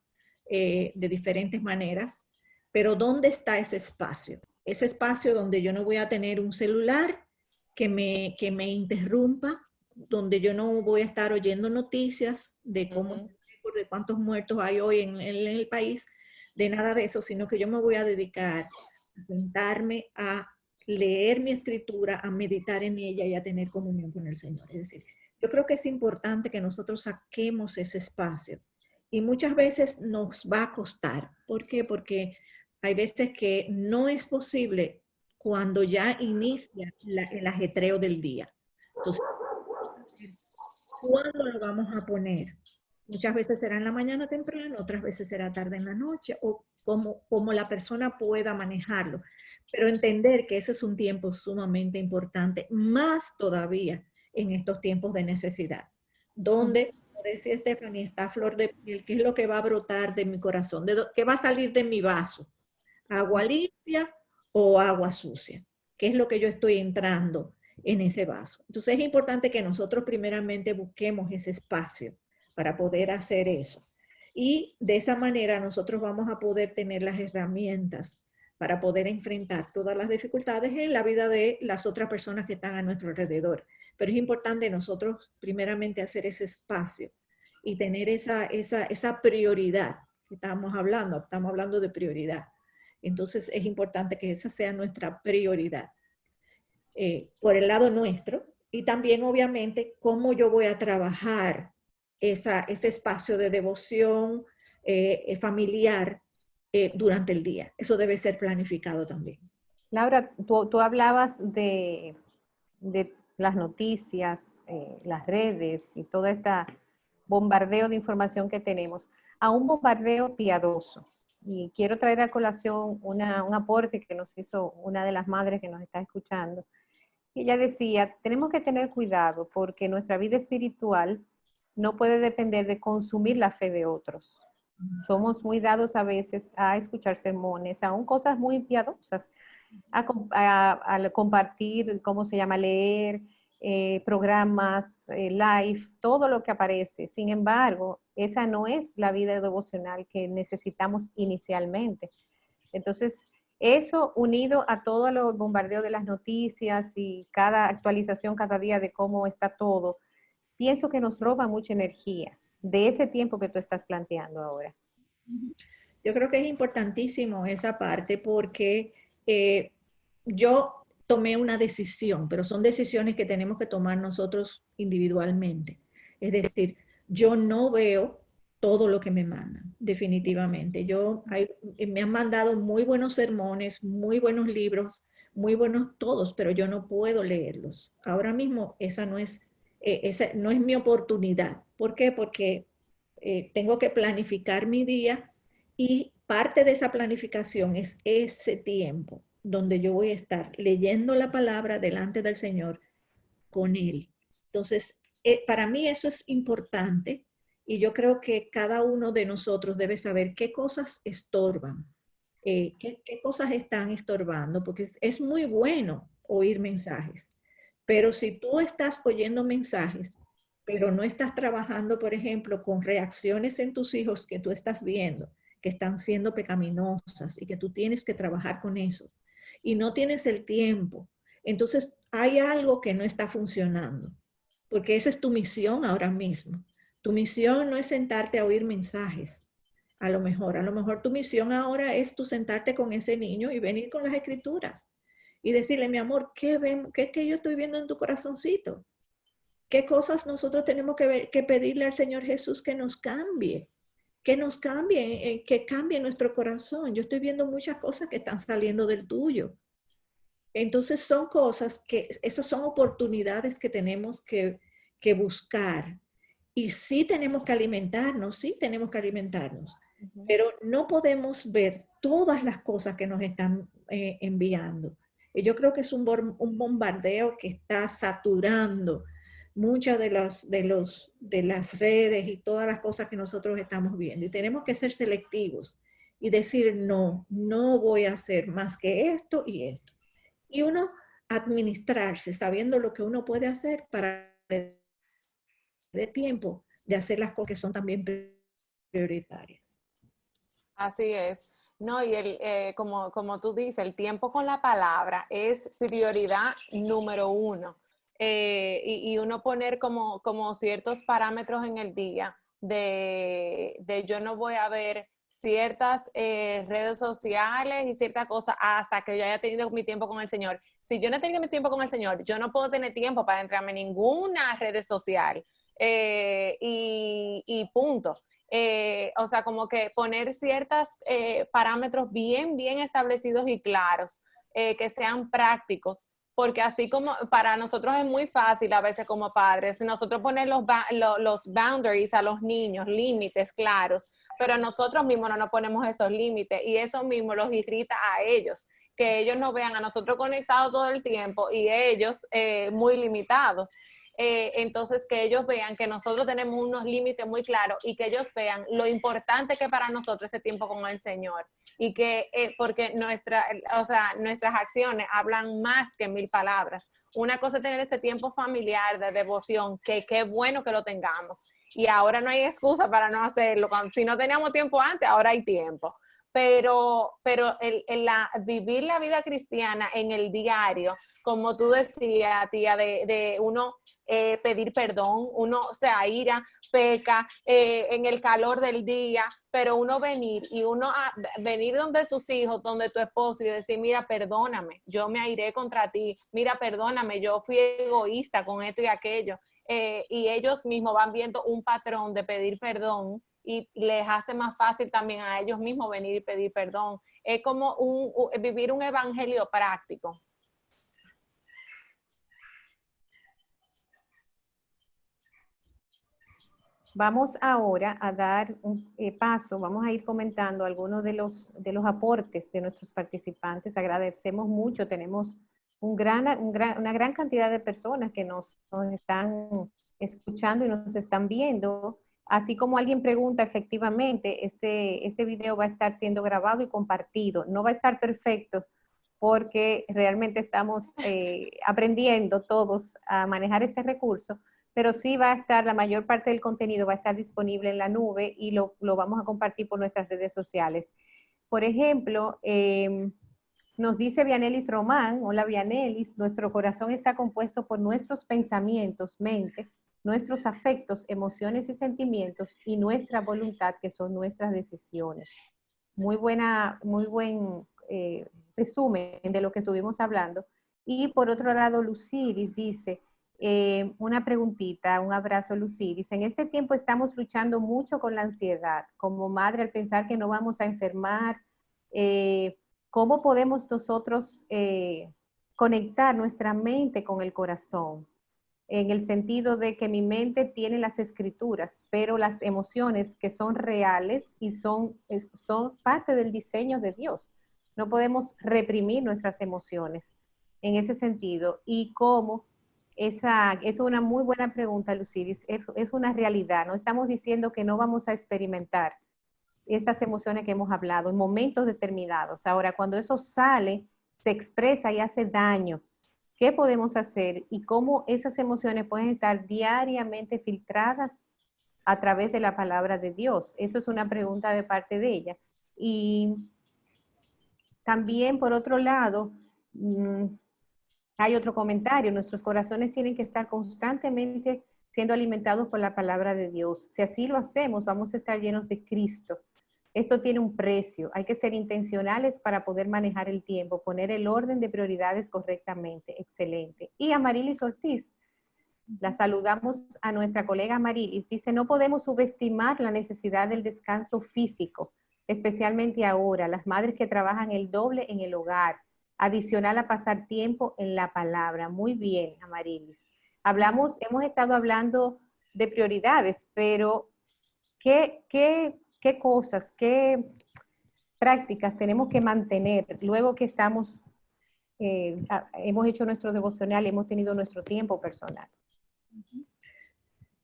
de diferentes maneras, pero ¿dónde está ese espacio? Ese espacio donde yo no voy a tener un celular que me interrumpa, donde yo no voy a estar oyendo noticias de cómo, de cuántos muertos hay hoy en el país, de nada de eso, sino que yo me voy a dedicar a sentarme a leer mi escritura, a meditar en ella y a tener comunión con el Señor. Es decir, yo creo que es importante que nosotros saquemos ese espacio. Y muchas veces nos va a costar. ¿Por qué? Porque hay veces que no es posible cuando ya inicia el ajetreo del día. Entonces, ¿cuándo lo vamos a poner? Muchas veces será en la mañana temprano, otras veces será tarde en la noche, o como la persona pueda manejarlo. Pero entender que ese es un tiempo sumamente importante, más todavía en estos tiempos de necesidad, donde, como decía Stephanie, está a flor de piel, ¿qué es lo que va a brotar de mi corazón? ¿Qué va a salir de mi vaso? ¿Agua limpia o agua sucia? ¿Qué es lo que yo estoy entrando en ese vaso? Entonces es importante que nosotros primeramente busquemos ese espacio para poder hacer eso. Y de esa manera nosotros vamos a poder tener las herramientas para poder enfrentar todas las dificultades en la vida de las otras personas que están a nuestro alrededor. Pero es importante nosotros primeramente hacer ese espacio y tener esa prioridad que estamos hablando de prioridad. Entonces es importante que esa sea nuestra prioridad por el lado nuestro, y también obviamente cómo yo voy a trabajar ese espacio de devoción familiar durante el día. Eso debe ser planificado también. Laura, tú hablabas de las noticias, las redes y todo este bombardeo de información que tenemos, a un bombardeo piadoso. Y quiero traer a colación un aporte que nos hizo una de las madres que nos está escuchando. Y ella decía, tenemos que tener cuidado porque nuestra vida espiritual no puede depender de consumir la fe de otros. Somos muy dados a veces a escuchar sermones, aún cosas muy piadosas, a compartir, ¿cómo se llama? Leer, programas, live, todo lo que aparece. Sin embargo, esa no es la vida devocional que necesitamos inicialmente. Entonces, eso unido a todo el bombardeo de las noticias y cada actualización cada día de cómo está todo, pienso que nos roba mucha energía de ese tiempo que tú estás planteando ahora. Yo creo que es importantísimo esa parte porque yo tomé una decisión, pero son decisiones que tenemos que tomar nosotros individualmente. Es decir, yo no veo todo lo que me mandan, definitivamente. Me han mandado muy buenos sermones, muy buenos libros, muy buenos todos, pero yo no puedo leerlos. Ahora mismo esa no es mi oportunidad. ¿Por qué? Porque tengo que planificar mi día y parte de esa planificación es ese tiempo donde yo voy a estar leyendo la palabra delante del Señor con Él. Entonces, para mí eso es importante y yo creo que cada uno de nosotros debe saber qué cosas estorban, qué cosas están estorbando, porque es muy bueno oír mensajes, pero si tú estás oyendo mensajes, pero no estás trabajando, por ejemplo, con reacciones en tus hijos que tú estás viendo, que están siendo pecaminosas y que tú tienes que trabajar con eso, y no tienes el tiempo, entonces hay algo que no está funcionando, porque esa es tu misión ahora mismo. Tu misión no es sentarte a oír mensajes. A lo mejor tu misión ahora es tú sentarte con ese niño y venir con las escrituras y decirle, mi amor, ¿qué es que yo estoy viendo en tu corazoncito? ¿Qué cosas nosotros tenemos que pedirle al Señor Jesús que nos cambie? Que cambie nuestro corazón. Yo estoy viendo muchas cosas que están saliendo del tuyo. Entonces son cosas esas son oportunidades que tenemos que buscar. Y sí tenemos que alimentarnos, pero no podemos ver todas las cosas que nos están enviando. Y yo creo que es un bombardeo que está saturando muchas de las redes y todas las cosas que nosotros estamos viendo. Y tenemos que ser selectivos y decir, no, no voy a hacer más que esto y esto. Y uno administrarse, sabiendo lo que uno puede hacer para de tiempo de hacer las cosas que son también prioritarias. Así es. No, y como tú dices, el tiempo con la palabra es prioridad número uno. Y uno poner como ciertos parámetros en el día de yo no voy a ver ciertas redes sociales y ciertas cosas hasta que yo haya tenido mi tiempo con el Señor. Si yo no he tenido mi tiempo con el Señor, yo no puedo tener tiempo para entrarme en ninguna red social. Y punto. O sea, como que poner ciertos parámetros bien establecidos y claros, que sean prácticos, porque así como para nosotros es muy fácil a veces como padres, nosotros poner los boundaries a los niños, límites claros, pero nosotros mismos no nos ponemos esos límites y eso mismo los irrita a ellos, que ellos nos vean a nosotros conectados todo el tiempo y ellos muy limitados. Entonces que ellos vean que nosotros tenemos unos límites muy claros y que ellos vean lo importante que para nosotros ese tiempo con el Señor y que porque nuestras acciones hablan más que 1000 palabras. Una cosa es tener ese tiempo familiar de devoción, que qué bueno que lo tengamos y ahora no hay excusa para no hacerlo. Si no teníamos tiempo antes, ahora hay tiempo. Pero vivir la vida cristiana en el diario, como tú decías, tía, de uno pedir perdón, uno se aira, peca en el calor del día, pero uno venir venir donde tus hijos, donde tu esposo y decir, mira, perdóname, yo me airé contra ti, mira, perdóname, yo fui egoísta con esto y aquello, y ellos mismos van viendo un patrón de pedir perdón y les hace más fácil también a ellos mismos venir y pedir perdón. Es como vivir un evangelio práctico. Vamos ahora a dar un paso, vamos a ir comentando algunos de los aportes de nuestros participantes. Agradecemos mucho, tenemos una gran cantidad de personas que nos están escuchando y nos están viendo. Así como alguien pregunta, efectivamente, este video va a estar siendo grabado y compartido. No va a estar perfecto porque realmente estamos aprendiendo todos a manejar este recurso, pero sí va a estar, la mayor parte del contenido va a estar disponible en la nube y lo vamos a compartir por nuestras redes sociales. Por ejemplo, nos dice Vianelis Román, hola Vianelis, nuestro corazón está compuesto por nuestros pensamientos, mente, nuestros afectos, emociones y sentimientos y nuestra voluntad, que son nuestras decisiones. Muy buen resumen de lo que estuvimos hablando. Y por otro lado, Luciris dice, una preguntita, un abrazo Luciris. En este tiempo estamos luchando mucho con la ansiedad. Como madre, al pensar que no vamos a enfermar, ¿cómo podemos nosotros conectar nuestra mente con el corazón? En el sentido de que mi mente tiene las escrituras, pero las emociones que son reales y son parte del diseño de Dios. No podemos reprimir nuestras emociones en ese sentido. Y cómo esa es una muy buena pregunta, Luciris, es una realidad. No estamos diciendo que no vamos a experimentar estas emociones que hemos hablado en momentos determinados. Ahora, cuando eso sale, se expresa y hace daño. ¿Qué podemos hacer y cómo esas emociones pueden estar diariamente filtradas a través de la palabra de Dios? Eso es una pregunta de parte de ella. Y también, por otro lado, hay otro comentario. Nuestros corazones tienen que estar constantemente siendo alimentados por la palabra de Dios. Si así lo hacemos, vamos a estar llenos de Cristo. Esto tiene un precio. Hay que ser intencionales para poder manejar el tiempo, poner el orden de prioridades correctamente. Excelente. Y Amarilis Ortiz La saludamos a nuestra colega Marilis. Dice, no podemos subestimar la necesidad del descanso físico, especialmente ahora, las madres que trabajan el doble en el hogar, adicional a pasar tiempo en la palabra. Muy bien, Amarilis. Hemos estado hablando de prioridades, pero ¿qué cosas, qué prácticas tenemos que mantener luego que hemos hecho nuestro devocional y hemos tenido nuestro tiempo personal?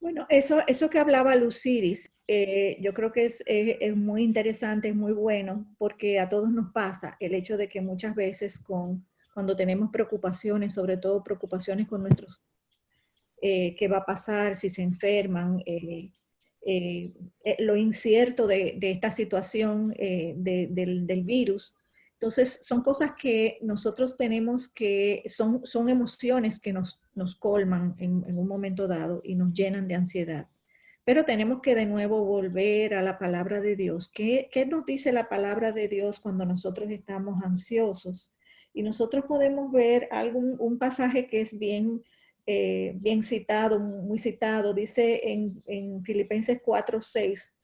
Bueno, eso que hablaba Luciris, yo creo que es muy interesante, es muy bueno, porque a todos nos pasa el hecho de que muchas veces cuando tenemos preocupaciones, sobre todo preocupaciones con nuestros, qué va a pasar si se enferman, lo incierto de esta situación del virus. Entonces, son cosas que nosotros tenemos son emociones que nos colman en un momento dado y nos llenan de ansiedad. Pero tenemos que de nuevo volver a la palabra de Dios. ¿Qué nos dice la palabra de Dios cuando nosotros estamos ansiosos? Y nosotros podemos ver un pasaje que es bien citado, muy citado. Dice en Filipenses 4:6,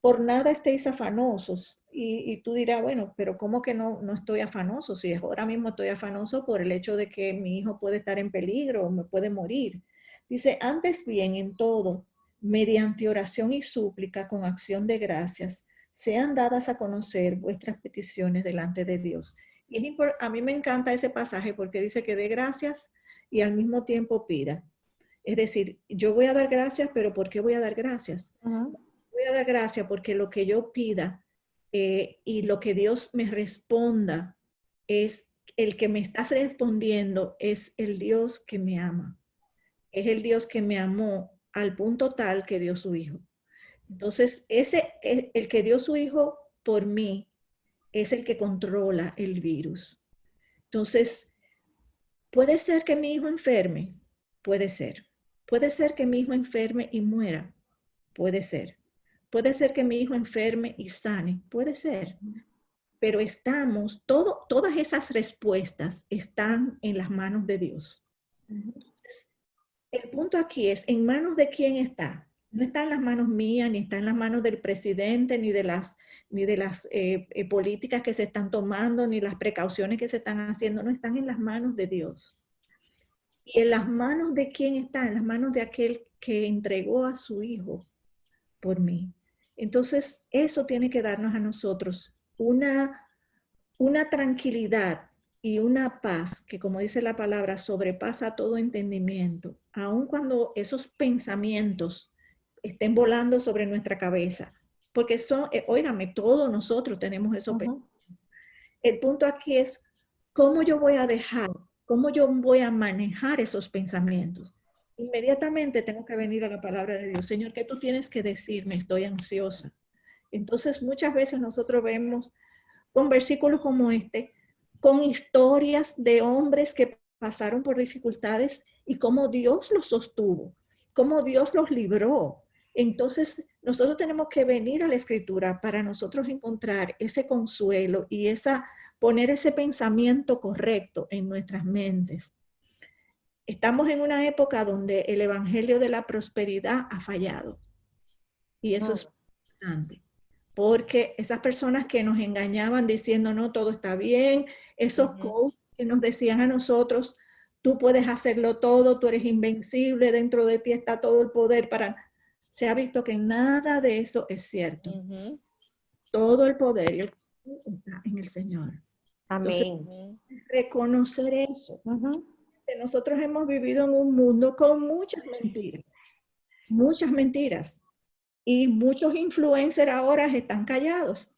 por nada estéis afanosos. Y tú dirás, bueno, pero ¿cómo que no estoy afanoso? Si ahora mismo estoy afanoso por el hecho de que mi hijo puede estar en peligro o me puede morir. Dice, antes bien en todo, mediante oración y súplica con acción de gracias, sean dadas a conocer vuestras peticiones delante de Dios. Y a mí me encanta ese pasaje porque dice que dé gracias y al mismo tiempo pida. Es decir, yo voy a dar gracias, pero ¿por qué voy a dar gracias? Voy a dar gracias porque lo que yo pida y lo que Dios me responda es el que me está respondiendo, es el Dios que me ama. Es el Dios que me amó al punto tal que dio su hijo. Entonces, el que dio su hijo por mí es el que controla el virus. Entonces, ¿puede ser que mi hijo enferme? Puede ser. ¿Puede ser que mi hijo enferme y muera? Puede ser. Puede ser que mi hijo enferme y sane, puede ser, pero todas esas respuestas están en las manos de Dios. Entonces, el punto aquí es, ¿en manos de quién está? No está en las manos mías, ni está en las manos del presidente, ni de las políticas que se están tomando, ni las precauciones que se están haciendo, no están en las manos de Dios. ¿Y en las manos de quién está? En las manos de aquel que entregó a su hijo por mí. Entonces, eso tiene que darnos a nosotros una tranquilidad y una paz que, como dice la palabra, sobrepasa todo entendimiento, aun cuando esos pensamientos estén volando sobre nuestra cabeza. Porque óigame, todos nosotros tenemos esos pensamientos. El punto aquí es cómo yo voy a manejar esos pensamientos. Inmediatamente tengo que venir a la palabra de Dios. Señor, ¿qué tú tienes que decirme? Estoy ansiosa. Entonces, muchas veces nosotros vemos con versículos como este, con historias de hombres que pasaron por dificultades y cómo Dios los sostuvo, cómo Dios los libró. Entonces, nosotros tenemos que venir a la Escritura para nosotros encontrar ese consuelo y poner ese pensamiento correcto en nuestras mentes. Estamos en una época donde el evangelio de la prosperidad ha fallado. Y eso es importante. Porque esas personas que nos engañaban diciendo, no, todo está bien, esos coaches que nos decían a nosotros, tú puedes hacerlo todo, tú eres invencible, dentro de ti está todo el poder se ha visto que nada de eso es cierto. Todo el poder y el poder está en el Señor. Amén. Entonces, reconocer eso. Nosotros hemos vivido en un mundo con muchas mentiras. Y muchos influencers ahora están callados.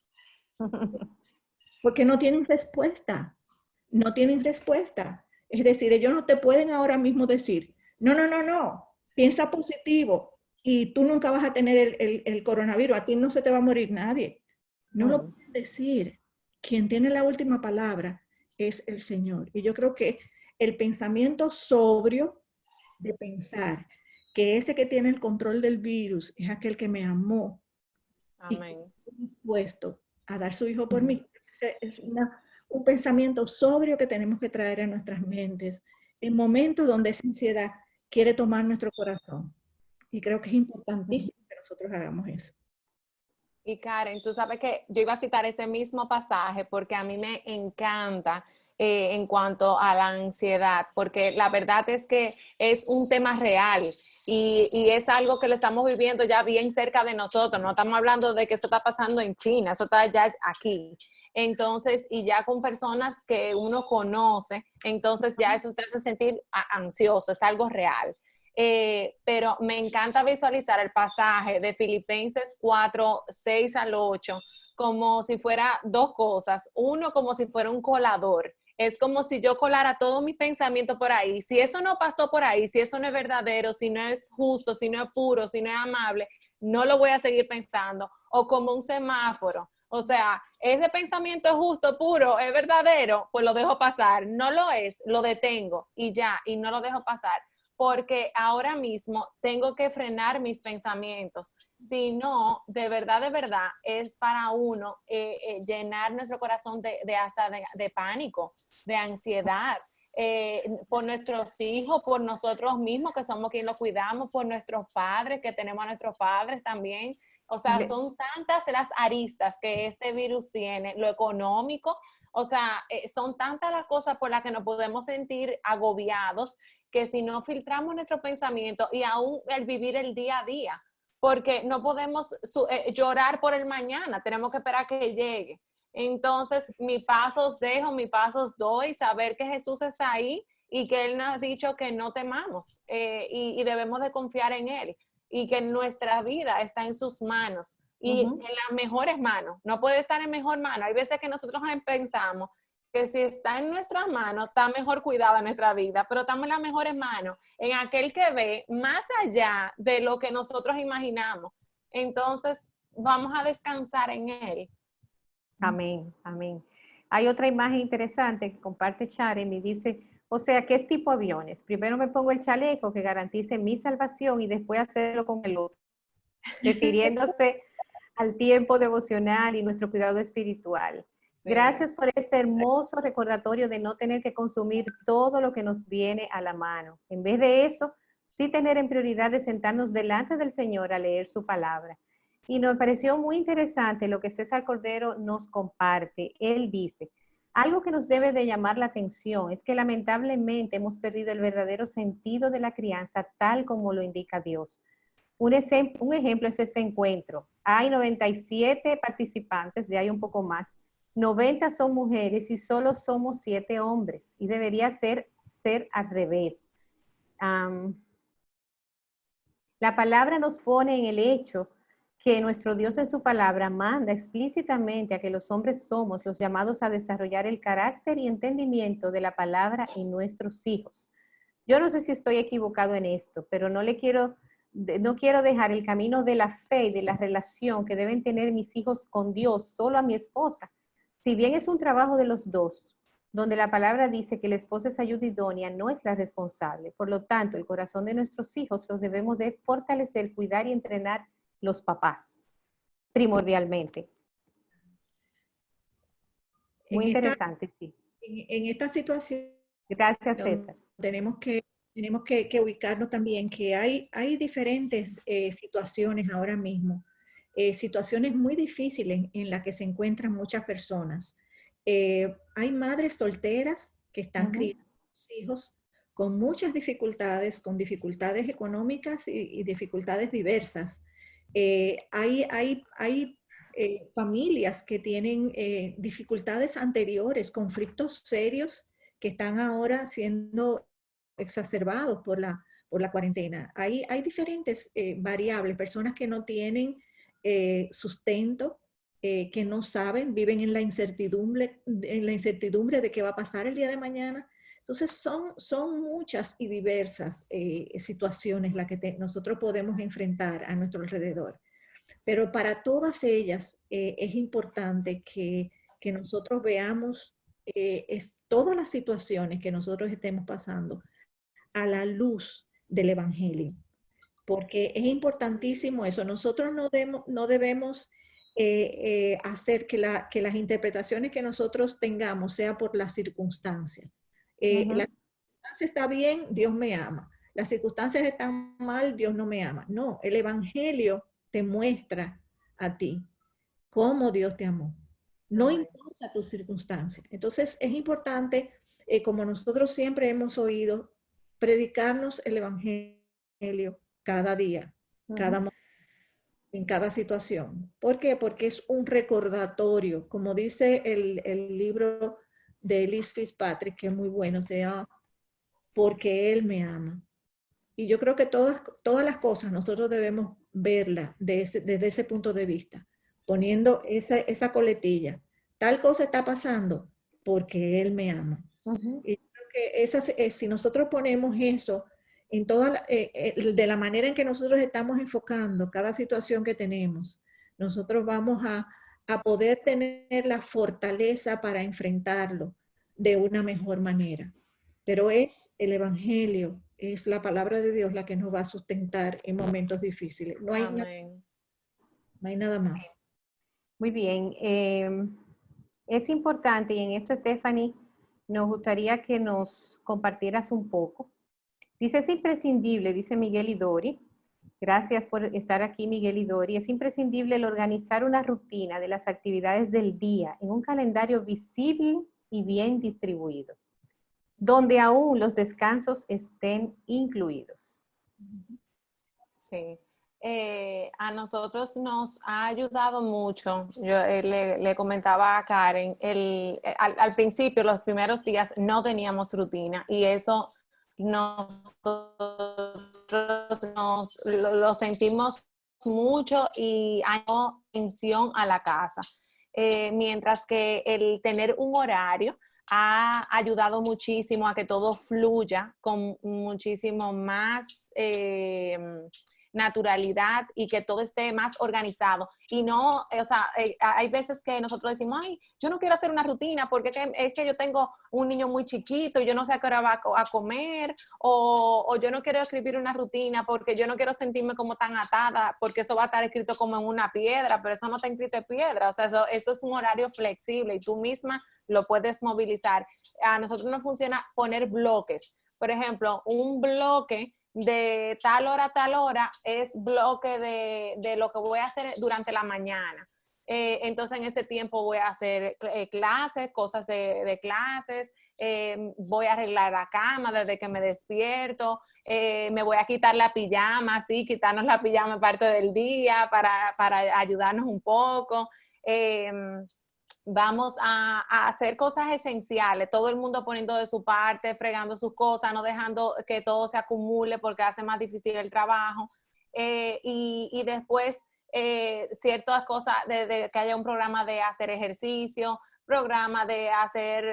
Porque no tienen respuesta. No tienen respuesta. Es decir, ellos no te pueden ahora mismo decir, no, piensa positivo y tú nunca vas a tener el coronavirus, a ti no se te va a morir nadie. No lo pueden decir. Quien tiene la última palabra es el Señor. Y yo creo que el pensamiento sobrio de pensar que ese que tiene el control del virus es aquel que me amó. Amén. Y está dispuesto a dar su hijo por mí. Es un pensamiento sobrio que tenemos que traer a nuestras mentes en momentos donde esa ansiedad quiere tomar nuestro corazón. Y creo que es importantísimo que nosotros hagamos eso. Y Karen, tú sabes que yo iba a citar ese mismo pasaje porque a mí me encanta en cuanto a la ansiedad, porque la verdad es que es un tema real y es algo que lo estamos viviendo ya bien cerca de nosotros. No estamos hablando de que eso está pasando en China, eso está ya aquí. Entonces, y ya con personas que uno conoce, entonces ya eso te hace sentir ansioso, es algo real. Pero me encanta visualizar el pasaje de Filipenses 4, 6 al 8, como si fuera dos cosas. Uno, como si fuera un colador. Es como si yo colara todo mi pensamiento por ahí. Si eso no pasó por ahí, si eso no es verdadero, si no es justo, si no es puro, si no es amable, no lo voy a seguir pensando. O como un semáforo. O sea, ese pensamiento es justo, puro, es verdadero, pues lo dejo pasar. No lo es, lo detengo y ya, y no lo dejo pasar. Porque ahora mismo tengo que frenar mis pensamientos. Si no, de verdad, es para uno llenar nuestro corazón de pánico, de ansiedad, por nuestros hijos, por nosotros mismos, que somos quienes los cuidamos, por nuestros padres, que tenemos a nuestros padres también. O sea, son tantas las aristas que este virus tiene, lo económico, o sea, son tantas las cosas por las que nos podemos sentir agobiados, que si no filtramos nuestro pensamiento y aún el vivir el día a día, porque no podemos llorar por el mañana, tenemos que esperar que llegue. Entonces, mis pasos dejo, mis pasos doy, saber que Jesús está ahí y que Él nos ha dicho que no temamos y debemos de confiar en Él y que nuestra vida está en sus manos y en las mejores manos. No puede estar en mejor mano. Hay veces que nosotros pensamos que si está en nuestras manos, está mejor cuidada nuestra vida, pero estamos en las mejores manos, en aquel que ve más allá de lo que nosotros imaginamos. Entonces, vamos a descansar en Él. Amén, amén. Hay otra imagen interesante que comparte Sharon y dice, o sea, ¿qué es tipo aviones? Primero me pongo el chaleco que garantice mi salvación y después hacerlo con el otro, refiriéndose al tiempo devocional y nuestro cuidado espiritual. Gracias por este hermoso recordatorio de no tener que consumir todo lo que nos viene a la mano. En vez de eso, sí tener en prioridad de sentarnos delante del Señor a leer su palabra. Y nos pareció muy interesante lo que César Cordero nos comparte. Él dice, algo que nos debe de llamar la atención es que lamentablemente hemos perdido el verdadero sentido de la crianza tal como lo indica Dios. Un ejemplo es este encuentro. Hay 97 participantes, de ahí un poco más. 90 son mujeres y solo somos 7 hombres. Y debería ser al revés. La palabra nos pone en el hecho que nuestro Dios en su palabra manda explícitamente a que los hombres somos los llamados a desarrollar el carácter y entendimiento de la palabra en nuestros hijos. Yo no sé si estoy equivocado en esto, pero no quiero dejar el camino de la fe y de la relación que deben tener mis hijos con Dios solo a mi esposa. Si bien es un trabajo de los dos, donde la palabra dice que la esposa es ayuda idónea, no es la responsable. Por lo tanto, el corazón de nuestros hijos los debemos de fortalecer, cuidar y entrenar los papás, primordialmente. Muy interesante, sí. En esta situación, gracias, César. Tenemos que ubicarnos también que hay diferentes situaciones ahora mismo, situaciones muy difíciles en las que se encuentran muchas personas. Hay madres solteras que están criando a sus hijos con muchas dificultades, con dificultades económicas y dificultades diversas. Hay familias que tienen dificultades anteriores, conflictos serios que están ahora siendo exacerbados por la cuarentena. Hay diferentes variables, personas que no tienen sustento, que no saben, viven en la incertidumbre de qué va a pasar el día de mañana. Entonces son muchas y diversas situaciones las que nosotros podemos enfrentar a nuestro alrededor. Pero para todas ellas es importante que nosotros veamos todas las situaciones que nosotros estemos pasando a la luz del Evangelio. Porque es importantísimo eso. Nosotros no debemos hacer que las interpretaciones que nosotros tengamos sea por la circunstancia. La circunstancia está bien, Dios me ama. las circunstancias están mal, Dios no me ama. No, el Evangelio te muestra a ti cómo Dios te amó. No importa tus circunstancias. Entonces es importante, como nosotros siempre hemos oído, predicarnos el Evangelio cada día, cada momento, en cada situación. ¿Por qué? Porque es un recordatorio, como dice el libro de Elise Fitzpatrick, que es muy bueno, se llama Porque Él me ama. Y yo creo que todas las cosas nosotros debemos verlas desde ese punto de vista, poniendo esa coletilla. Tal cosa está pasando porque Él me ama. Y creo que si nosotros ponemos eso en de la manera en que nosotros estamos enfocando cada situación que tenemos, nosotros vamos a poder tener la fortaleza para enfrentarlo de una mejor manera. Pero es el Evangelio, es la palabra de Dios la que nos va a sustentar en momentos difíciles. No hay nada más. Muy bien. Es importante, y en esto, Stephanie, nos gustaría que nos compartieras un poco. Dice, es imprescindible, dice Miguel Idori. Gracias por estar aquí, Miguel Idori. Es imprescindible el organizar una rutina de las actividades del día en un calendario visible y bien distribuido, donde aún los descansos estén incluidos. Sí. A nosotros nos ha ayudado mucho. Yo le comentaba a Karen, al principio, los primeros días, no teníamos rutina y eso nosotros lo sentimos mucho y hay atención a la casa. Mientras que el tener un horario ha ayudado muchísimo a que todo fluya con muchísimo más naturalidad y que todo esté más organizado. Y no, o sea, hay veces que nosotros decimos, ay, yo no quiero hacer una rutina porque es que yo tengo un niño muy chiquito y yo no sé a qué hora va a comer, o yo no quiero escribir una rutina porque yo no quiero sentirme como tan atada, porque eso va a estar escrito como en una piedra, pero eso no está escrito en piedra. O sea, eso es un horario flexible y tú misma lo puedes movilizar. A nosotros nos funciona poner bloques. Por ejemplo, un bloque de tal hora a tal hora es bloque de lo que voy a hacer durante la mañana. Entonces en ese tiempo voy a hacer clases, cosas de clases, voy a arreglar la cama desde que me despierto, me voy a quitar la pijama, sí, quitarnos la pijama parte del día para ayudarnos un poco. Vamos a hacer cosas esenciales, todo el mundo poniendo de su parte, fregando sus cosas, no dejando que todo se acumule porque hace más difícil el trabajo. Y después, ciertas cosas, de que haya un programa de hacer ejercicio, programa de hacer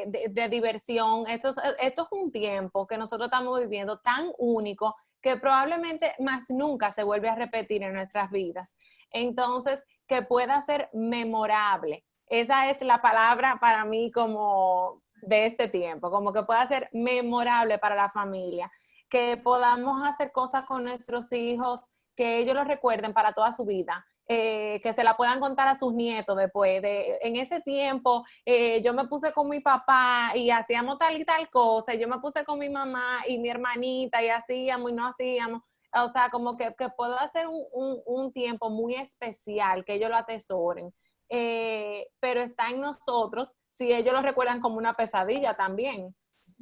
de diversión. Esto es un tiempo que nosotros estamos viviendo tan único que probablemente más nunca se vuelve a repetir en nuestras vidas. Entonces, que pueda ser memorable. Esa es la palabra para mí como de este tiempo, como que pueda ser memorable para la familia, que podamos hacer cosas con nuestros hijos, que ellos lo recuerden para toda su vida, que se la puedan contar a sus nietos después. En ese tiempo yo me puse con mi papá y hacíamos tal y tal cosa, y yo me puse con mi mamá y mi hermanita y hacíamos y no hacíamos. O sea, como que pueda ser un tiempo muy especial, que ellos lo atesoren. Pero está en nosotros si ellos lo recuerdan como una pesadilla también.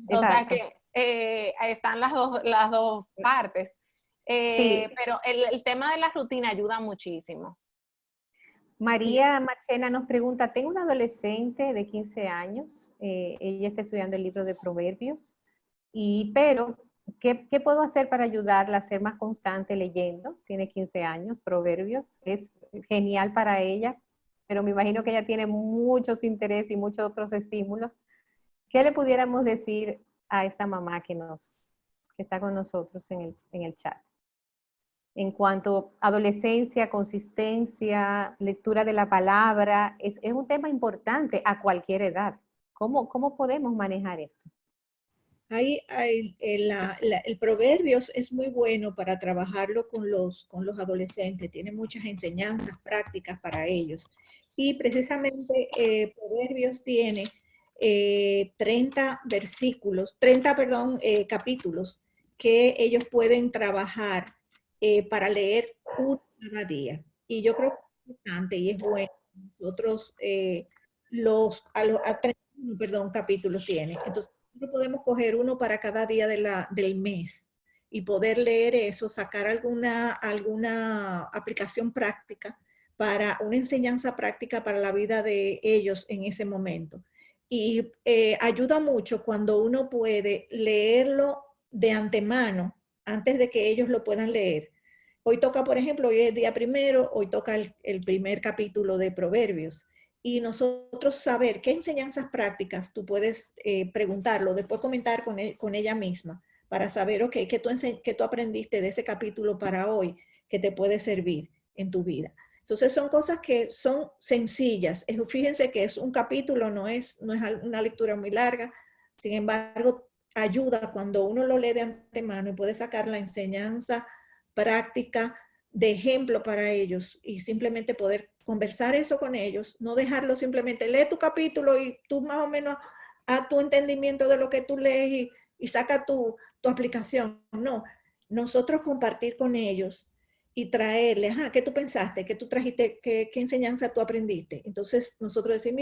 Exacto. O sea que están las dos partes. Sí. Pero el tema de la rutina ayuda muchísimo. María Machena nos pregunta, tengo una adolescente de 15 años, ella está estudiando el libro de Proverbios, pero ¿qué puedo hacer para ayudarla a ser más constante leyendo? Tiene 15 años, Proverbios, es genial para ella, pero me imagino que ella tiene muchos intereses y muchos otros estímulos. ¿Qué le pudiéramos decir a esta mamá que está con nosotros en el chat? En cuanto a adolescencia, consistencia, lectura de la palabra, es un tema importante a cualquier edad. ¿Cómo podemos manejar esto? El Proverbios es muy bueno para trabajarlo con los adolescentes, tiene muchas enseñanzas prácticas para ellos. Y precisamente Proverbios tiene 30 capítulos que ellos pueden trabajar para leer uno cada día. Y yo creo que es importante y es bueno. Nosotros, a 31, perdón, capítulos tiene. Entonces, nosotros podemos coger uno para cada día del mes y poder leer eso, sacar alguna aplicación práctica para una enseñanza práctica para la vida de ellos en ese momento. Y ayuda mucho cuando uno puede leerlo de antemano, antes de que ellos lo puedan leer. Hoy toca, por ejemplo, hoy es día primero, hoy toca el primer capítulo de Proverbios. Y nosotros saber qué enseñanzas prácticas tú puedes preguntarlo, después comentar con ella misma, para saber, ok, ¿qué tú aprendiste de ese capítulo para hoy que te puede servir en tu vida? Entonces son cosas que son sencillas. Fíjense que es un capítulo, no es una lectura muy larga. Sin embargo, ayuda cuando uno lo lee de antemano y puede sacar la enseñanza práctica de ejemplo para ellos y simplemente poder conversar eso con ellos, no dejarlo simplemente, lee tu capítulo y tú más o menos a tu entendimiento de lo que tú lees y saca tu aplicación. No, nosotros compartir con ellos y traerles, ¿qué tú pensaste? ¿Qué tú trajiste? ¿Qué enseñanza tú aprendiste? Entonces nosotros decimos,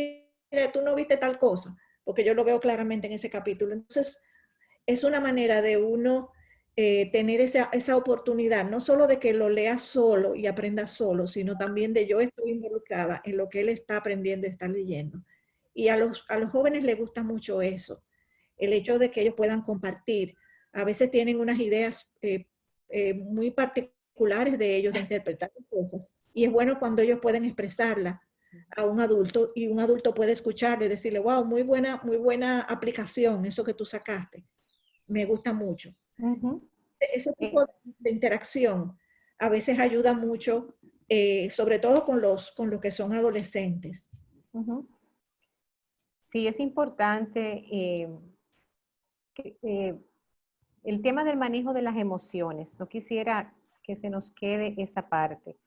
mira, tú no viste tal cosa, porque yo lo veo claramente en ese capítulo. Entonces es una manera de uno tener esa oportunidad, no solo de que lo lea solo y aprenda solo, sino también de yo estoy involucrada en lo que él está aprendiendo y está leyendo. Y a los jóvenes les gusta mucho eso, el hecho de que ellos puedan compartir. A veces tienen unas ideas muy particulares de ellos de interpretar cosas, y es bueno cuando ellos pueden expresarla a un adulto y un adulto puede escucharle y decirle, wow, muy buena aplicación, eso que tú sacaste. Me gusta mucho. Ese tipo de interacción a veces ayuda mucho, sobre todo con los que son adolescentes. Sí, es importante el tema del manejo de las emociones. No quisiera que se nos quede esa parte.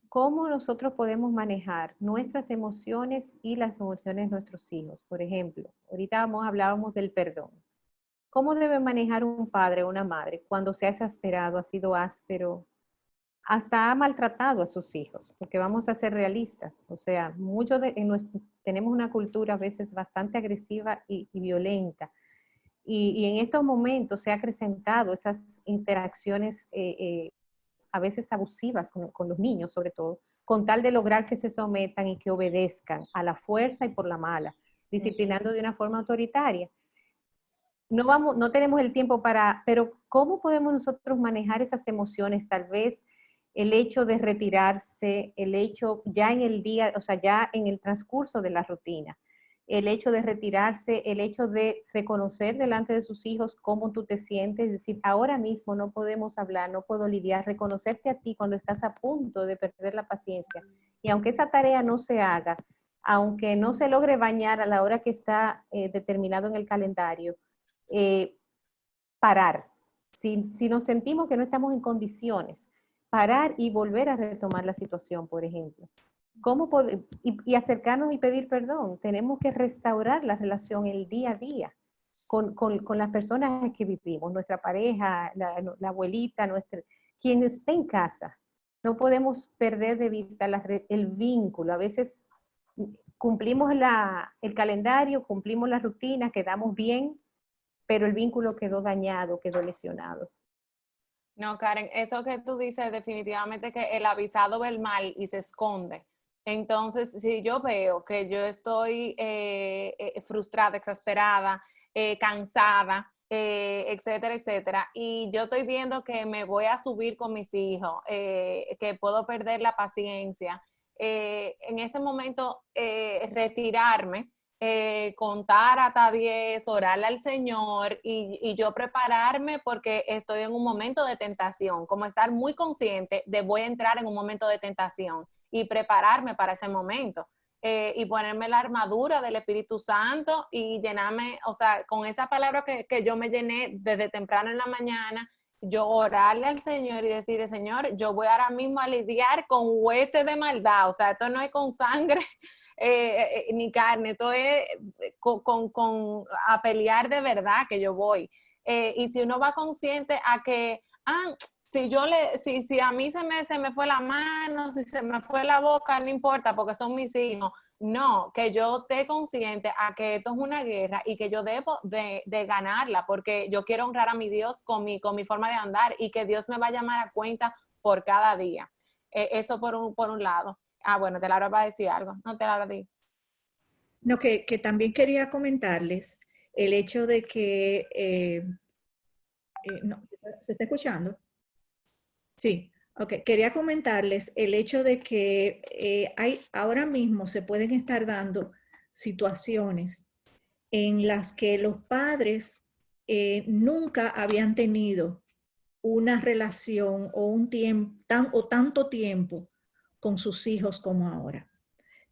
¿Cómo nosotros podemos manejar nuestras emociones y las emociones de nuestros hijos? Por ejemplo, ahorita hablábamos del perdón. ¿Cómo debe manejar un padre o una madre cuando se ha exasperado, ha sido áspero, hasta ha maltratado a sus hijos? Porque vamos a ser realistas. O sea, tenemos una cultura a veces bastante agresiva y violenta. Y en estos momentos se ha acrecentado esas interacciones a veces abusivas con los niños, sobre todo, con tal de lograr que se sometan y que obedezcan a la fuerza y por la mala, disciplinando de una forma autoritaria. No tenemos el tiempo pero ¿cómo podemos nosotros manejar esas emociones? Tal vez el hecho de retirarse, el hecho ya en el día, o sea, ya en el transcurso de la rutina, el hecho de retirarse, el hecho de reconocer delante de sus hijos cómo tú te sientes, es decir, ahora mismo no podemos hablar, no puedo lidiar, reconocerte a ti cuando estás a punto de perder la paciencia. Y aunque esa tarea no se haga, aunque no se logre bañar a la hora que está determinado en el calendario, parar. Si nos sentimos que no estamos en condiciones, parar y volver a retomar la situación, por ejemplo. Y acercarnos y pedir perdón. Tenemos que restaurar la relación el día a día con las personas que vivimos, nuestra pareja, la abuelita, quien esté en casa. No podemos perder de vista el vínculo. A veces cumplimos el calendario, cumplimos la rutina, quedamos bien, pero el vínculo quedó dañado, quedó lesionado. No, Karen, eso que tú dices definitivamente que el avisado ve el mal y se esconde. Entonces, si yo veo que yo estoy frustrada, exasperada, cansada, etcétera, etcétera, y yo estoy viendo que me voy a subir con mis hijos, que puedo perder la paciencia, en ese momento retirarme, contar hasta 10, orarle al Señor y yo prepararme porque estoy en un momento de tentación, como estar muy consciente de voy a entrar en un momento de tentación y prepararme para ese momento. Y ponerme la armadura del Espíritu Santo y llenarme, o sea, con esa palabra que yo me llené desde temprano en la mañana, yo orarle al Señor y decirle, Señor, yo voy ahora mismo a lidiar con huestes de maldad, o sea, esto no es con sangre ni carne, esto es a pelear de verdad que yo voy. y si uno va consciente a que, si a mí se me fue la mano, si se me fue la boca, no importa porque son mis hijos. No, que yo esté consciente a que esto es una guerra y que yo debo de ganarla porque yo quiero honrar a mi Dios con mi forma de andar y que Dios me va a llamar a cuenta por cada día. Eso por un lado. Bueno, te Laura va a decir algo. No, te Laura, di. No, que también quería comentarles el hecho de que, no, ¿se está escuchando? Sí, ok. Quería comentarles el hecho de que ahora mismo se pueden estar dando situaciones en las que los padres nunca habían tenido una relación o un tiempo o tanto tiempo con sus hijos como ahora.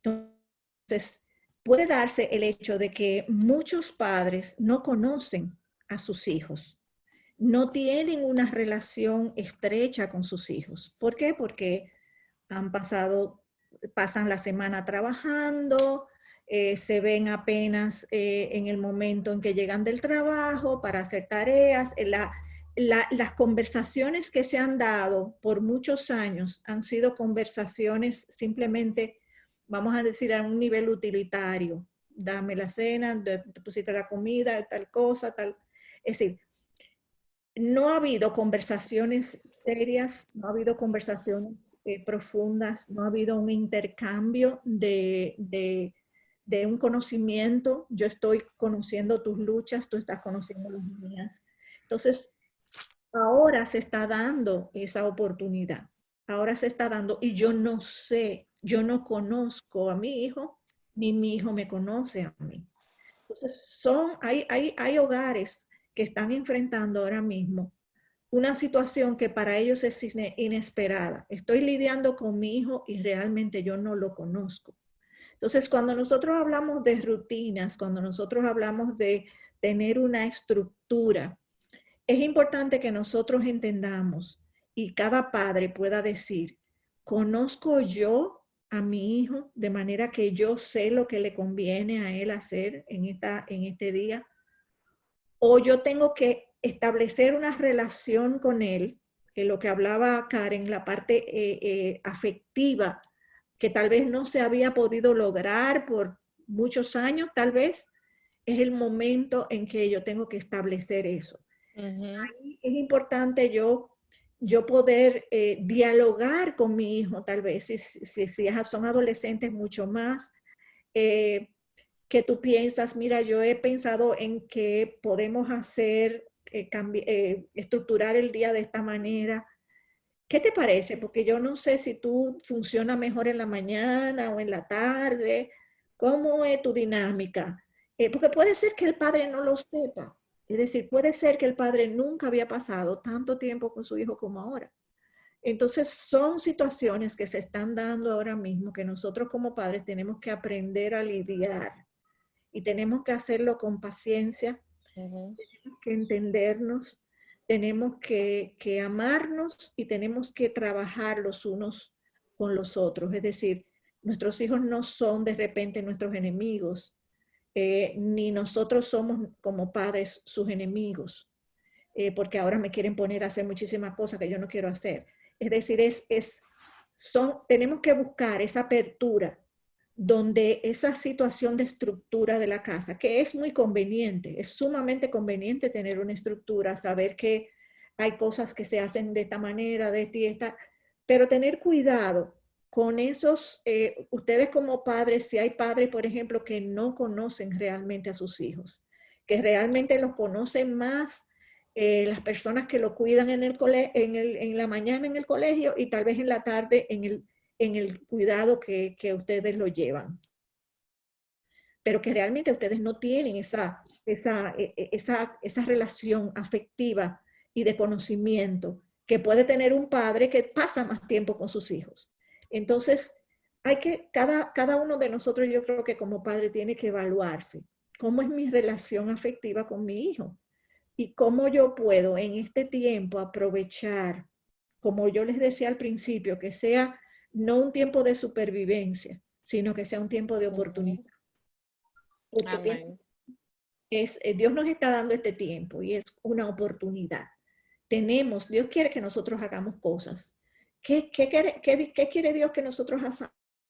Entonces, puede darse el hecho de que muchos padres no conocen a sus hijos, no tienen una relación estrecha con sus hijos. ¿Por qué? Porque pasan la semana trabajando, se ven apenas en el momento en que llegan del trabajo para hacer tareas. Las conversaciones que se han dado por muchos años han sido conversaciones simplemente, vamos a decir, a un nivel utilitario. Dame la cena, te pusiste la comida, tal cosa, tal. Es decir, no ha habido conversaciones serias, no ha habido conversaciones profundas, no ha habido un intercambio de un conocimiento. Yo estoy conociendo tus luchas, tú estás conociendo las mías. Entonces, ahora se está dando esa oportunidad. Ahora se está dando y yo no sé, yo no conozco a mi hijo, ni mi hijo me conoce a mí. Entonces, hay hogares que están enfrentando ahora mismo una situación que para ellos es inesperada. Estoy lidiando con mi hijo y realmente yo no lo conozco. Entonces, cuando nosotros hablamos de rutinas, cuando nosotros hablamos de tener una estructura, es importante que nosotros entendamos y cada padre pueda decir, ¿conozco yo a mi hijo de manera que yo sé lo que le conviene a él hacer en este día? ¿O yo tengo que establecer una relación con él, lo que hablaba Karen, la parte afectiva, que tal vez no se había podido lograr por muchos años, tal vez es el momento en que yo tengo que establecer eso. Ahí es importante yo poder dialogar con mi hijo, tal vez, si son adolescentes mucho más, que tú piensas, mira, yo he pensado en que podemos hacer, estructurar el día de esta manera. ¿Qué te parece? Porque yo no sé si tú funciona mejor en la mañana o en la tarde. ¿Cómo es tu dinámica? Porque puede ser que el padre no lo sepa. Es decir, puede ser que el padre nunca había pasado tanto tiempo con su hijo como ahora. Entonces, son situaciones que se están dando ahora mismo que nosotros como padres tenemos que aprender a lidiar y tenemos que hacerlo con paciencia, tenemos que entendernos, tenemos que amarnos y tenemos que trabajar los unos con los otros. Es decir, nuestros hijos no son de repente nuestros enemigos, ni nosotros somos como padres sus enemigos, porque ahora me quieren poner a hacer muchísimas cosas que yo no quiero hacer. Es decir, tenemos que buscar esa apertura donde esa situación de estructura de la casa, que es muy conveniente, es sumamente conveniente tener una estructura, saber que hay cosas que se hacen de esta manera, de esta, pero tener cuidado con esos, ustedes como padres, si hay padres, por ejemplo, que no conocen realmente a sus hijos, que realmente los conocen más las personas que lo cuidan en la mañana en el colegio y tal vez en la tarde en el cuidado que ustedes lo llevan. Pero que realmente ustedes no tienen esa relación afectiva y de conocimiento que puede tener un padre que pasa más tiempo con sus hijos. Entonces, cada uno de nosotros, yo creo que como padre tiene que evaluarse. ¿Cómo es mi relación afectiva con mi hijo? Y cómo yo puedo en este tiempo aprovechar, como yo les decía al principio, que sea no un tiempo de supervivencia, sino que sea un tiempo de oportunidad. Amén. Dios nos está dando este tiempo y es una oportunidad. Dios quiere que nosotros hagamos cosas. ¿Qué quiere Dios que nosotros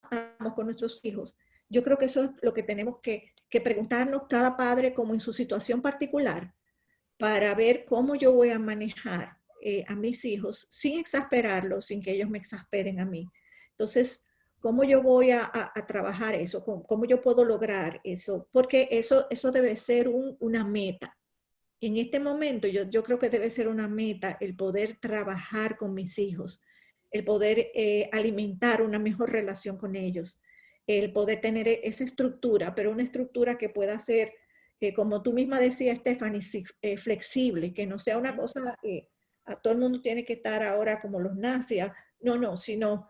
hagamos con nuestros hijos? Yo creo que eso es lo que tenemos que preguntarnos cada padre como en su situación particular para ver cómo yo voy a manejar a mis hijos sin exasperarlos, sin que ellos me exasperen a mí. Entonces, ¿cómo yo voy a trabajar eso? ¿Cómo yo puedo lograr eso? Porque eso debe ser una meta. En este momento yo creo que debe ser una meta el poder trabajar con mis hijos, el poder alimentar una mejor relación con ellos, el poder tener esa estructura, pero una estructura que pueda ser, como tú misma decías, Stephanie, flexible, que no sea una cosa que a todo el mundo tiene que estar ahora como los nazis, no, sino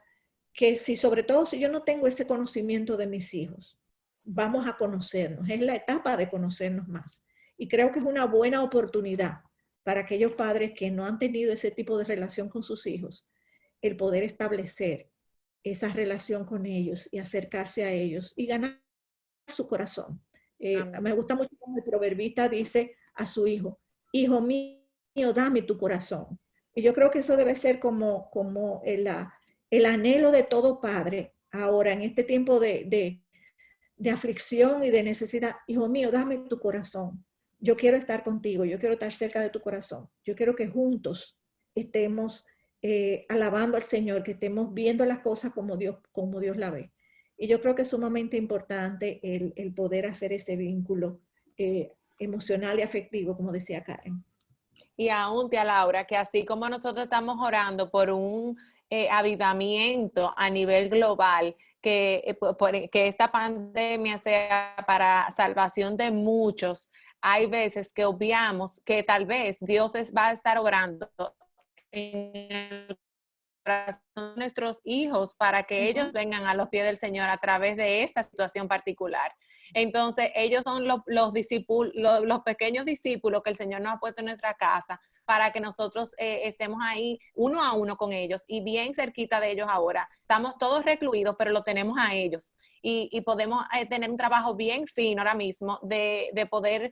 que sobre todo si yo no tengo ese conocimiento de mis hijos, vamos a conocernos, es la etapa de conocernos más. Y creo que es una buena oportunidad para aquellos padres que no han tenido ese tipo de relación con sus hijos, el poder establecer esa relación con ellos y acercarse a ellos y ganar su corazón. Me gusta mucho como el proverbista dice a su hijo, hijo mío, dame tu corazón. Y yo creo que eso debe ser como el anhelo de todo padre ahora en este tiempo de aflicción y de necesidad. Hijo mío, dame tu corazón. Yo quiero estar contigo, yo quiero estar cerca de tu corazón. Yo quiero que juntos estemos alabando al Señor, que estemos viendo las cosas como Dios la ve. Y yo creo que es sumamente importante el poder hacer ese vínculo emocional y afectivo, como decía Karen. Y aún, tía Laura, que así como nosotros estamos orando por un avivamiento a nivel global, que esta pandemia sea para salvación de muchos, hay veces que obviamos que tal vez Dios va a estar obrando en el corazón de nuestros hijos para que ellos vengan a los pies del Señor a través de esta situación particular. Entonces, ellos son los discípulos, los pequeños discípulos que el Señor nos ha puesto en nuestra casa para que nosotros estemos ahí uno a uno con ellos y bien cerquita de ellos ahora. Estamos todos recluidos, pero lo tenemos a ellos y podemos tener un trabajo bien fino ahora mismo de poder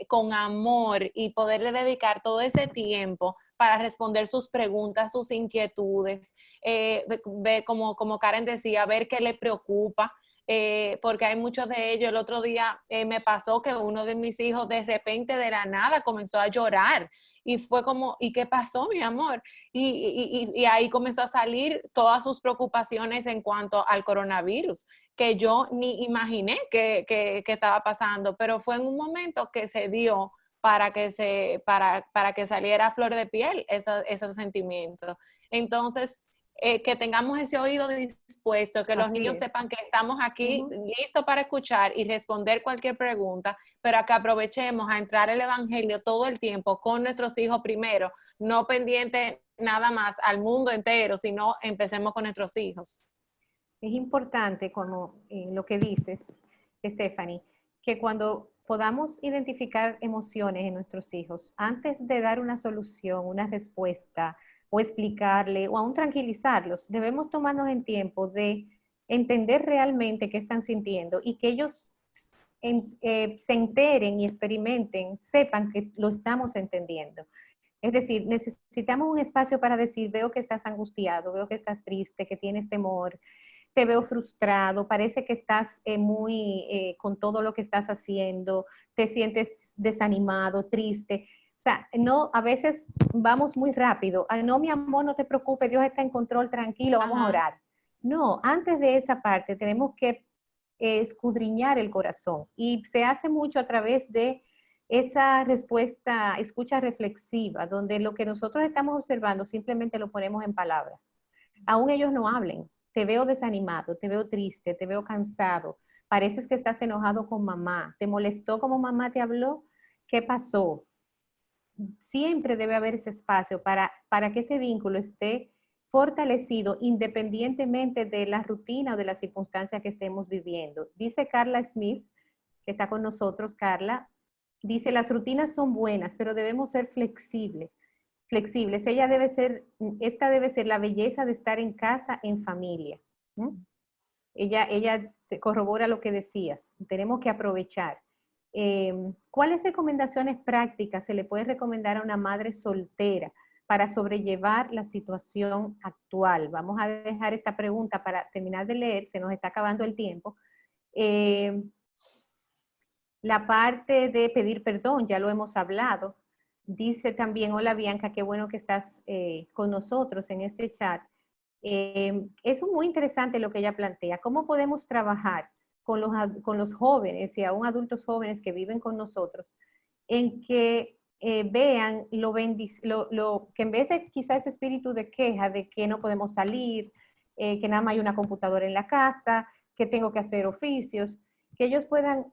con amor y poderle dedicar todo ese tiempo para responder sus preguntas, sus inquietudes, ver como Karen decía, ver qué le preocupa, porque hay muchos de ellos. El otro día me pasó que uno de mis hijos de repente de la nada comenzó a llorar y fue como, ¿y qué pasó, mi amor? Y ahí comenzó a salir todas sus preocupaciones en cuanto al coronavirus, que yo ni imaginé que estaba pasando, pero fue en un momento que se dio para que saliera a flor de piel esos sentimientos. Entonces, que tengamos ese oído dispuesto, que los niños sepan que estamos aquí listos para escuchar y responder cualquier pregunta, pero que aprovechemos a entrar el evangelio todo el tiempo con nuestros hijos primero, no pendiente nada más al mundo entero, sino empecemos con nuestros hijos. Es importante, como lo que dices, Stephanie, que cuando podamos identificar emociones en nuestros hijos, antes de dar una solución, una respuesta, o explicarle, o aún tranquilizarlos, debemos tomarnos el tiempo de entender realmente qué están sintiendo y que ellos se enteren y experimenten, sepan que lo estamos entendiendo. Es decir, necesitamos un espacio para decir, veo que estás angustiado, veo que estás triste, que tienes temor, te veo frustrado, parece que estás muy con todo lo que estás haciendo, te sientes desanimado, triste. O sea, no, a veces vamos muy rápido. Ay, no, mi amor, no te preocupes, Dios está en control, tranquilo, vamos a orar. No, antes de esa parte tenemos que escudriñar el corazón y se hace mucho a través de esa respuesta, escucha reflexiva, donde lo que nosotros estamos observando simplemente lo ponemos en palabras. Aún ellos no hablen. Te veo desanimado, te veo triste, te veo cansado, pareces que estás enojado con mamá, ¿te molestó como mamá te habló? ¿Qué pasó? Siempre debe haber ese espacio para que ese vínculo esté fortalecido independientemente de la rutina o de las circunstancias que estemos viviendo. Dice Carla Smith, que está con nosotros, Carla, dice, las rutinas son buenas, pero debemos ser flexibles. Esta debe ser la belleza de estar en casa, en familia. Ella corrobora lo que decías, tenemos que aprovechar. ¿Cuáles recomendaciones prácticas se le puede recomendar a una madre soltera para sobrellevar la situación actual? Vamos a dejar esta pregunta para terminar de leer, se nos está acabando el tiempo. La parte de pedir perdón, ya lo hemos hablado. Dice también, hola Bianca, qué bueno que estás con nosotros en este chat. Es muy interesante lo que ella plantea. ¿Cómo podemos trabajar con los jóvenes y aún adultos jóvenes que viven con nosotros en que vean que en vez de quizás ese espíritu de queja de que no podemos salir, que nada más hay una computadora en la casa, que tengo que hacer oficios, que ellos puedan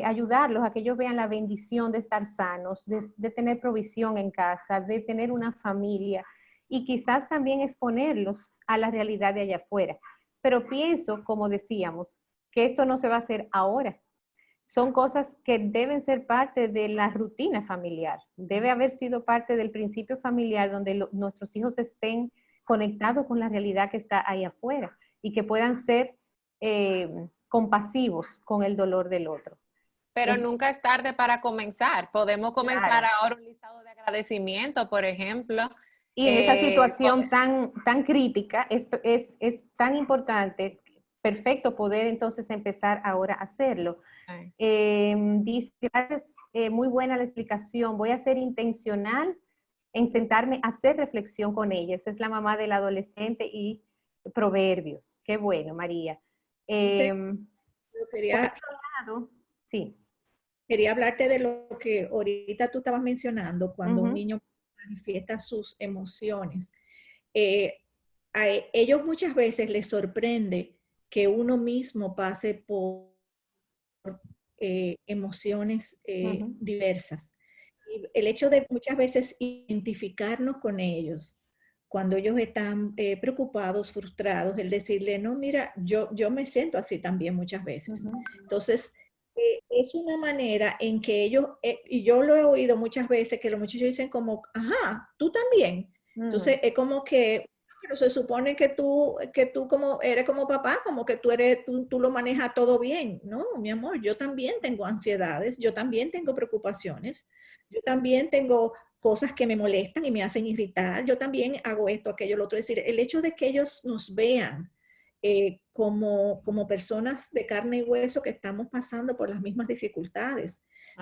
ayudarlos a que ellos vean la bendición de estar sanos, de tener provisión en casa, de tener una familia y quizás también exponerlos a la realidad de allá afuera. Pero pienso, como decíamos, que esto no se va a hacer ahora. Son cosas que deben ser parte de la rutina familiar. Debe haber sido parte del principio familiar donde nuestros hijos estén conectados con la realidad que está ahí afuera y que puedan ser compasivos con el dolor del otro. Pero nunca es tarde para comenzar. Podemos comenzar Claro. ahora un listado de agradecimiento, por ejemplo. Y en esa situación tan crítica, es tan importante, perfecto poder entonces empezar ahora a hacerlo. Dice, gracias, muy buena la explicación, voy a ser intencional en sentarme a hacer reflexión con ella. Esa es la mamá del adolescente y Proverbios. Qué bueno, María. Quería, por otro lado, sí. Quería hablarte de lo que ahorita tú estabas mencionando, cuando un niño manifiesta sus emociones. Ellos muchas veces les sorprende que uno mismo pase por emociones diversas. Y el hecho de muchas veces identificarnos con ellos, cuando ellos están preocupados, frustrados, el decirle, no, mira, yo me siento así también muchas veces. Entonces, es una manera en que ellos, y yo lo he oído muchas veces, que los muchachos dicen como, ajá, tú también. Entonces, es como que, pero se supone que tú como eres como papá, como que tú lo manejas todo bien. No, mi amor, yo también tengo ansiedades, yo también tengo preocupaciones, yo también tengo cosas que me molestan y me hacen irritar, yo también hago esto, aquello, lo otro. Es decir, el hecho de que ellos nos vean como personas de carne y hueso que estamos pasando por las mismas dificultades,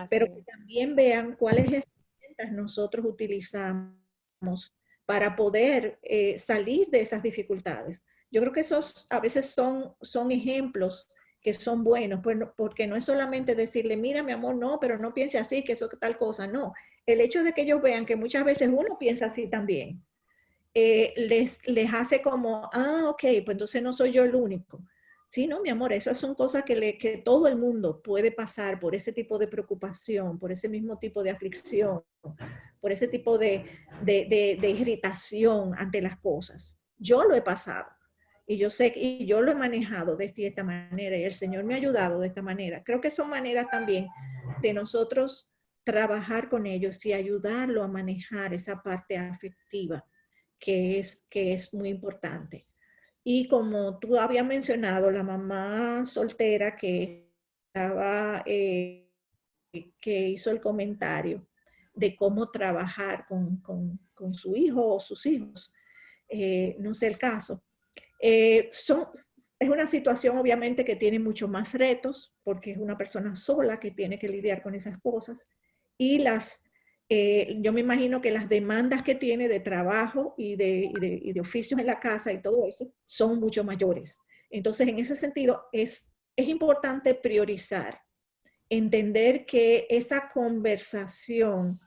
pero que también vean cuáles herramientas nosotros utilizamos para poder salir de esas dificultades. Yo creo que esos a veces son ejemplos que son buenos, pues porque no es solamente decirle, mira mi amor, no, pero no piense así, que eso que tal cosa, no. El hecho de que ellos vean que muchas veces uno piensa así también, les hace como, ok, pues entonces no soy yo el único. Sí, no, mi amor, esas son cosas que todo el mundo puede pasar por ese tipo de preocupación, por ese mismo tipo de aflicción, por ese tipo de irritación ante las cosas. Yo lo he pasado y yo sé y yo lo he manejado de esta manera y el Señor me ha ayudado de esta manera. Creo que son maneras también de nosotros trabajar con ellos y ayudarlo a manejar esa parte afectiva que es muy importante. Y como tú habías mencionado, la mamá soltera que estaba, que hizo el comentario de cómo trabajar con su hijo o sus hijos, no sé el caso. Es una situación obviamente que tiene mucho más retos porque es una persona sola que tiene que lidiar con esas cosas y yo me imagino que las demandas que tiene de trabajo y de oficios en la casa y todo eso son mucho mayores. Entonces, en ese sentido, es importante priorizar, entender que esa conversación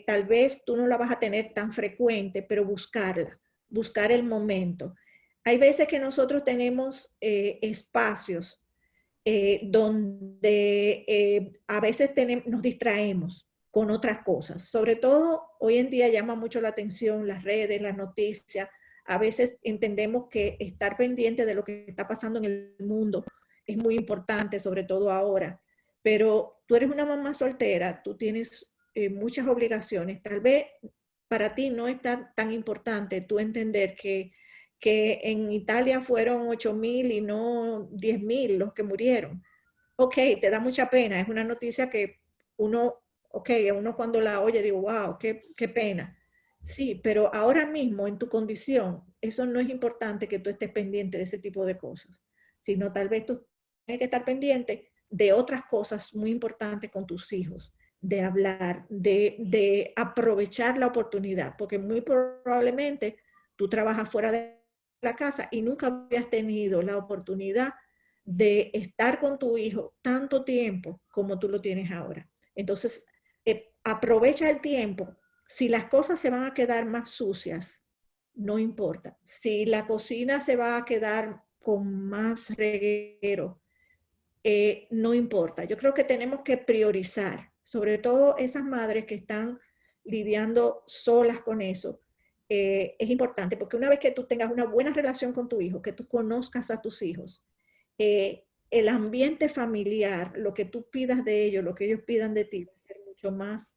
tal vez tú no la vas a tener tan frecuente, pero buscar el momento. Hay veces que nosotros tenemos espacios donde a veces nos distraemos con otras cosas. Sobre todo, hoy en día llama mucho la atención las redes, las noticias. A veces entendemos que estar pendiente de lo que está pasando en el mundo es muy importante, sobre todo ahora. Pero tú eres una mamá soltera, tú tienes muchas obligaciones. Tal vez para ti no es tan importante tú entender que en Italia fueron 8,000 y no 10,000 los que murieron. ok, te da mucha pena, es una noticia que uno cuando la oye digo, wow, qué pena. Sí, pero ahora mismo en tu condición, eso no es importante que tú estés pendiente de ese tipo de cosas, sino tal vez tú tienes que estar pendiente de otras cosas muy importantes con tus hijos, de hablar, de aprovechar la oportunidad, porque muy probablemente tú trabajas fuera de la casa y nunca habías tenido la oportunidad de estar con tu hijo tanto tiempo como tú lo tienes ahora. Entonces, aprovecha el tiempo. Si las cosas se van a quedar más sucias, no importa. Si la cocina se va a quedar con más reguero, no importa. Yo creo que tenemos que priorizar, sobre todo esas madres que están lidiando solas con eso. Es importante porque una vez que tú tengas una buena relación con tu hijo, que tú conozcas a tus hijos, el ambiente familiar, lo que tú pidas de ellos, lo que ellos pidan de ti, va a ser mucho más,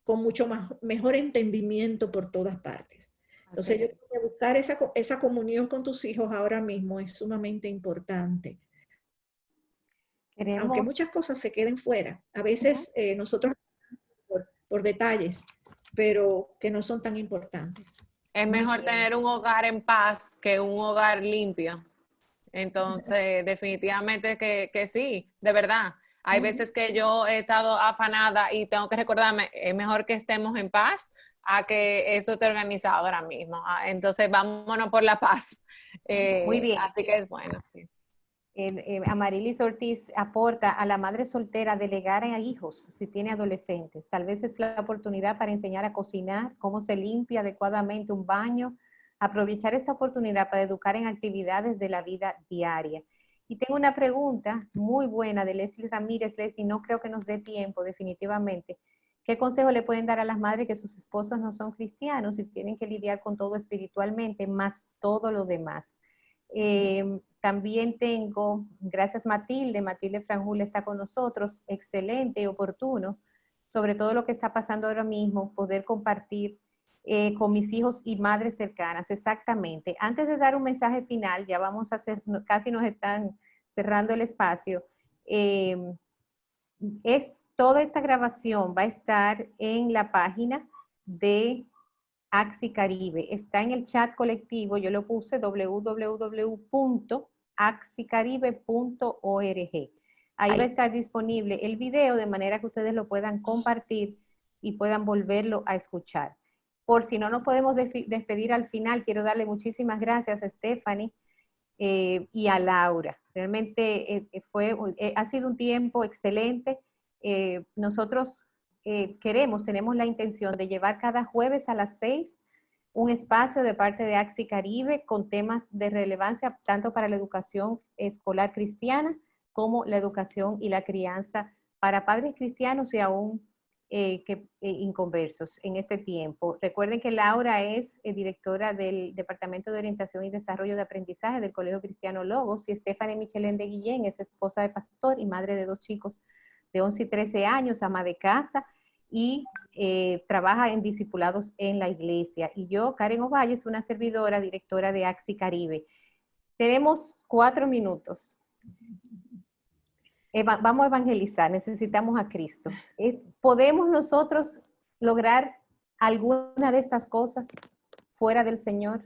con mucho más, mejor entendimiento por todas partes. Entonces, yo creo que buscar esa comunión con tus hijos ahora mismo es sumamente importante. Aunque Queremos, muchas cosas se queden fuera, a veces nosotros por detalles, pero que no son tan importantes. Es Muy mejor bien. tener un hogar en paz que un hogar limpio. Entonces, definitivamente que sí, de verdad. Hay veces que yo he estado afanada y tengo que recordarme, es mejor que estemos en paz a que eso esté organizado ahora mismo. Entonces, vámonos por la paz. muy bien. Así que es bueno, sí. Amarilis Ortiz aporta a la madre soltera delegar a hijos si tiene adolescentes. Tal vez es la oportunidad para enseñar a cocinar, cómo se limpia adecuadamente un baño, aprovechar esta oportunidad para educar en actividades de la vida diaria. Y tengo una pregunta muy buena de Leslie Ramírez. Leslie, no creo que nos dé tiempo definitivamente. ¿Qué consejo le pueden dar a las madres que sus esposos no son cristianos y tienen que lidiar con todo espiritualmente, más todo lo demás? También tengo, gracias Matilde Franjul está con nosotros, excelente y oportuno, sobre todo lo que está pasando ahora mismo, poder compartir con mis hijos y madres cercanas, exactamente. Antes de dar un mensaje final, ya vamos a hacer, casi nos están cerrando el espacio, toda esta grabación va a estar en la página de Axi Caribe. Está en el chat colectivo, yo lo puse www.axicaribe.org. Ahí va a estar disponible el video de manera que ustedes lo puedan compartir y puedan volverlo a escuchar. Por si no nos podemos despedir al final, quiero darle muchísimas gracias a Stephanie y a Laura. Realmente ha sido un tiempo excelente. Nosotros tenemos la intención de llevar cada jueves a las 6 un espacio de parte de Axi Caribe con temas de relevancia tanto para la educación escolar cristiana como la educación y la crianza para padres cristianos y aún inconversos en este tiempo. Recuerden que Laura es directora del Departamento de Orientación y Desarrollo de Aprendizaje del Colegio Cristiano Logos y Stephanie Michelén de Guillén es esposa de pastor y madre de 2 chicos de 11 y 13 años, ama de casa y trabaja en discipulados en la iglesia. Y yo, Karen Ovalle, es una servidora, directora de Axi Caribe. Tenemos 4 minutos. Vamos a evangelizar, necesitamos a Cristo. ¿Podemos nosotros lograr alguna de estas cosas fuera del Señor?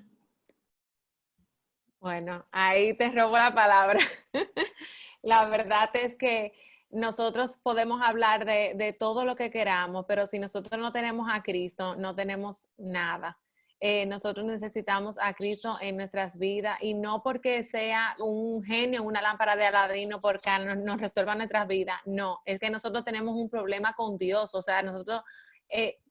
Bueno, ahí te robo la palabra. La verdad es que nosotros podemos hablar de todo lo que queramos, pero si nosotros no tenemos a Cristo, no tenemos nada. Nosotros necesitamos a Cristo en nuestras vidas y no porque sea un genio, una lámpara de Aladino, porque nos resuelva nuestras vidas. No, es que nosotros tenemos un problema con Dios. O sea, nosotros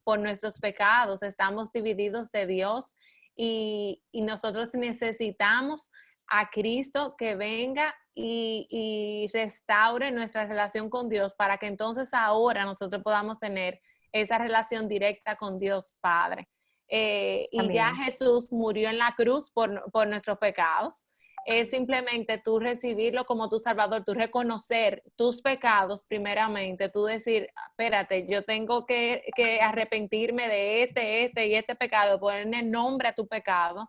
por nuestros pecados estamos divididos de Dios y nosotros necesitamos a Cristo que venga y restaure nuestra relación con Dios para que entonces ahora nosotros podamos tener esa relación directa con Dios Padre. Y ya Jesús murió en la cruz por nuestros pecados. Es simplemente tú recibirlo como tu Salvador, tú reconocer tus pecados primeramente, tú decir, espérate, yo tengo que arrepentirme de este pecado, ponerle nombre a tu pecado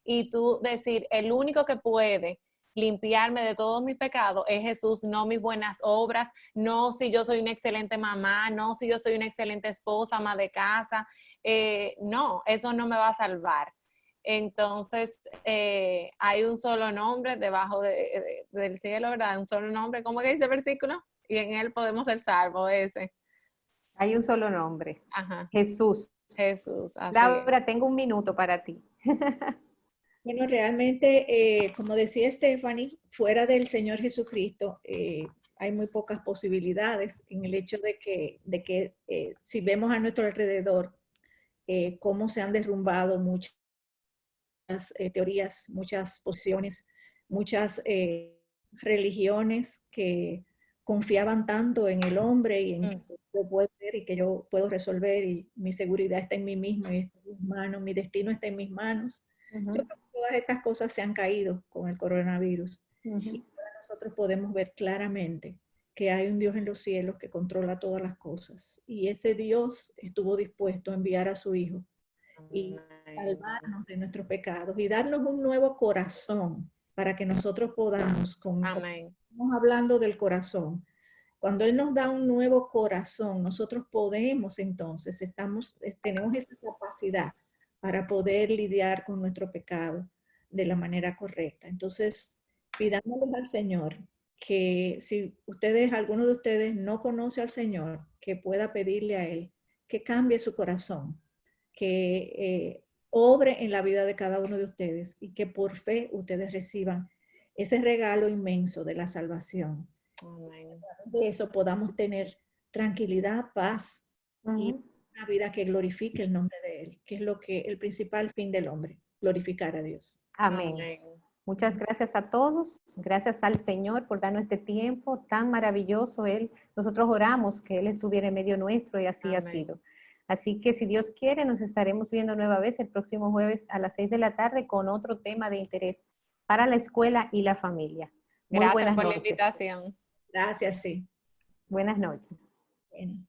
y tú decir, el único que puede limpiarme de todos mis pecados es Jesús, no mis buenas obras, no si yo soy una excelente mamá, no si yo soy una excelente esposa, ama de casa, no, eso no me va a salvar. Entonces, hay un solo nombre debajo del cielo, ¿verdad? Un solo nombre, ¿cómo que dice el versículo? Y en él podemos ser salvos, ese. Hay un solo nombre, Ajá, Jesús. Jesús, así es. Laura, tengo un minuto para ti. Bueno, realmente, como decía Stephanie, fuera del Señor Jesucristo, hay muy pocas posibilidades en el hecho de que si vemos a nuestro alrededor, cómo se han derrumbado muchas teorías, muchas posiciones, muchas religiones que confiaban tanto en el hombre y en que yo puedo ser y que yo puedo resolver y mi seguridad está en mí mismo y está en mis manos, mi destino está en mis manos. Yo creo que todas estas cosas se han caído con el coronavirus y ahora nosotros podemos ver claramente que hay un Dios en los cielos que controla todas las cosas y ese Dios estuvo dispuesto a enviar a su Hijo y salvarnos de nuestros pecados y darnos un nuevo corazón para que nosotros podamos, Amén. estamos hablando del corazón, cuando Él nos da un nuevo corazón, nosotros podemos entonces, tenemos esa capacidad para poder lidiar con nuestro pecado de la manera correcta. Entonces, pidámosle al Señor que si alguno de ustedes no conoce al Señor, que pueda pedirle a Él que cambie su corazón, que obre en la vida de cada uno de ustedes y que por fe ustedes reciban ese regalo inmenso de la salvación. Amén. De eso podamos tener tranquilidad, paz y una vida que glorifique el nombre de Él, que es el principal fin del hombre, glorificar a Dios. Amén. Amén. Muchas gracias a todos. Gracias al Señor por darnos este tiempo tan maravilloso. Nosotros oramos que Él estuviera en medio nuestro y así ha Amén. sido. Así que si Dios quiere, nos estaremos viendo nueva vez el próximo jueves a las 6 de la tarde con otro tema de interés para la escuela y la familia. Muy Gracias buenas por la noches. invitación. Gracias, sí. Buenas noches. Bueno.